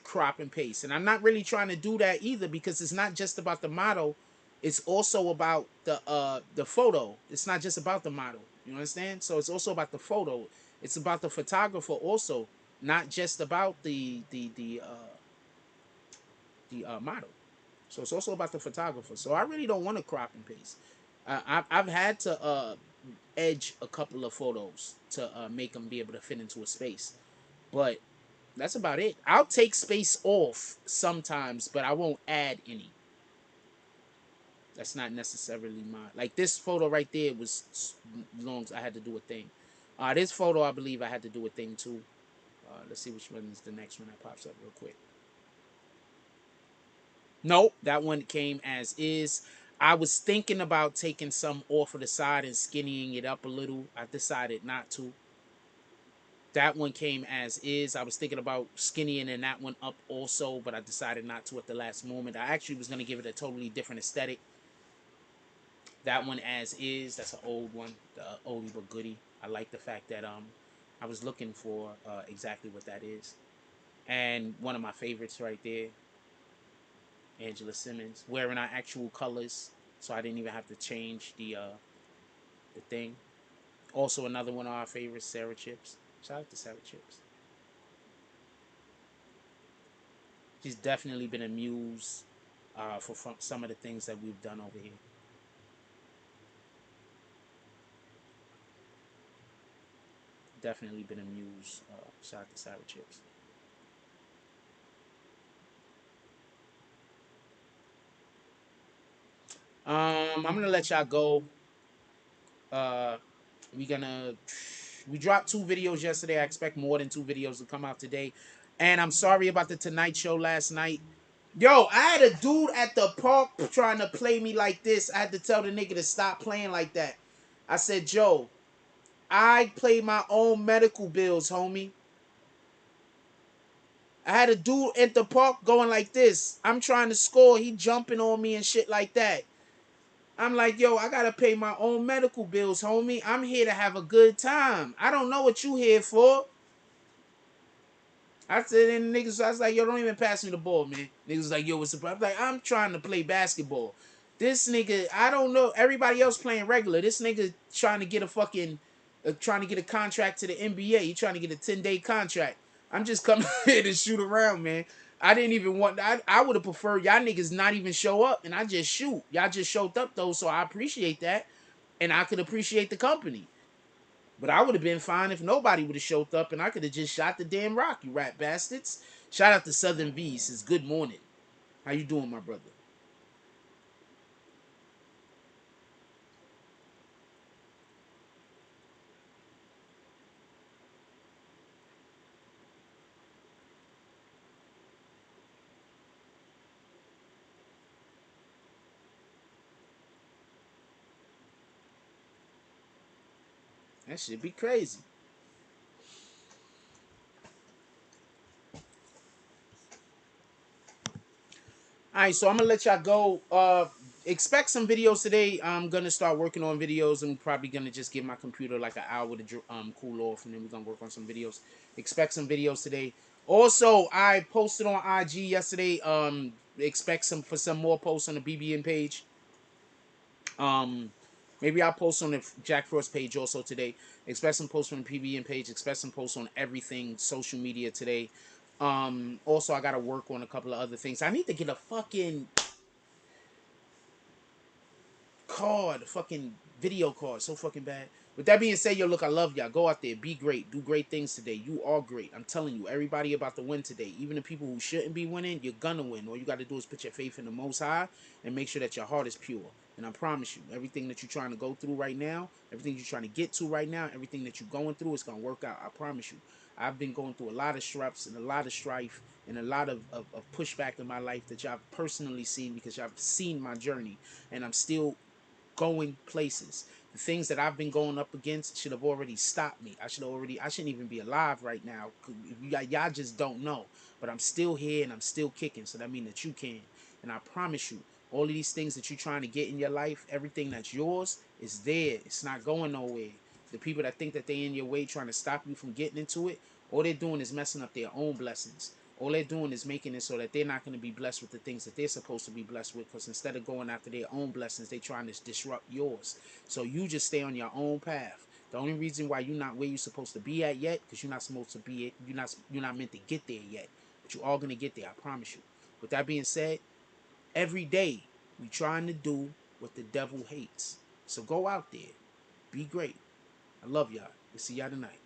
crop and paste. And I'm not really trying to do that either because it's not just about the model. It's also about the photo. It's not just about the model. You understand? So it's also about the photo. It's about the photographer also, not just about the model. So it's also about the photographer. So I really don't want to crop and paste. I've had to edge a couple of photos to make them be able to fit into a space, but that's about it. I'll take space off sometimes, but I won't add any. That's not necessarily mine. Like this photo right there was long as I had to do a thing. This photo I believe I had to do a thing too. Let's see which one is the next one that pops up real quick. Nope, that one came as is. I was thinking about taking some off of the side and skinnying it up a little. I decided not to. That one came as is. I was thinking about skinnying and that one up also, but I decided not to at the last moment. I actually was going to give it a totally different aesthetic. That one as is. That's an old one, the oldie but goodie. I like the fact that I was looking for exactly what that is. And one of my favorites right there, Angela Simmons, wearing our actual colors, so I didn't even have to change the thing. Also, another one of our favorites, Sarah Chips. Shout out to Sarah Chips. She's definitely been a muse for some of the things that we've done over here. Definitely been a muse. Shout out to Sarah Chips. I'm gonna let y'all go. Uh, we dropped 2 videos yesterday. I expect more than 2 videos to come out today. And I'm sorry about the Tonight Show last night. Yo, I had a dude at the park trying to play me like this. I had to tell the nigga to stop playing like that. I said, Joe, I pay my own medical bills, homie. I had a dude at the park going like this. I'm trying to score. He jumping on me and shit like that. I'm like, yo, I gotta pay my own medical bills, homie. I'm here to have a good time. I don't know what you here for. I said, and niggas, I was like, yo, don't even pass me the ball, man. Niggas was like, yo, what's the problem? I'm like, I'm trying to play basketball. This nigga, I don't know. Everybody else playing regular. This nigga trying to get a fucking, trying to get a contract to the NBA. He trying to get a 10-day contract. I'm just coming here to shoot around, man. I didn't even want, I would have preferred y'all niggas not even show up and I just shoot. Y'all just showed up though, so I appreciate that. And I could appreciate the company. But I would have been fine if nobody would have showed up and I could have just shot the damn rock, you rat bastards. Shout out to Southern V. Says, good morning. How you doing, my brother? That should be crazy. Alright, so I'm gonna let y'all go. Expect some videos today. I'm gonna start working on videos. I'm probably gonna just give my computer like an hour to cool off, and then we're gonna work on some videos. Expect some videos today. Also, I posted on IG yesterday. Expect some more posts on the BBN page. Maybe I'll post on the Jack Frost page also today. Expect some posts from the PBN page. Expect some posts on everything social media today. Also, I gotta work on a couple of other things. I need to get a fucking card, fucking video card, so fucking bad. With that being said, yo, look, I love y'all. Go out there, be great, do great things today. You are great. I'm telling you, everybody about to win today. Even the people who shouldn't be winning, you're gonna win. All you got to do is put your faith in the Most High and make sure that your heart is pure. And I promise you, everything that you're trying to go through right now, everything you're trying to get to right now, everything that you're going through, is gonna work out. I promise you. I've been going through a lot of struts and a lot of strife and a lot of pushback in my life that y'all personally seen because y'all seen my journey, and I'm still going places. The things that I've been going up against should have already stopped me. I shouldn't even be alive right now. Y'all just don't know. But I'm still here and I'm still kicking. So that means that you can. And I promise you, all of these things that you're trying to get in your life, everything that's yours is there. It's not going nowhere. The people that think that they in your way trying to stop you from getting into it, all they're doing is messing up their own blessings. All they're doing is making it so that they're not going to be blessed with the things that they're supposed to be blessed with, because instead of going after their own blessings, they're trying to disrupt yours. So you just stay on your own path. The only reason why you're not where you're supposed to be at yet, because you're not supposed to be it, you're not meant to get there yet. But you're all going to get there, I promise you. With that being said, every day we trying to do what the devil hates. So go out there. Be great. I love y'all. We'll see y'all tonight.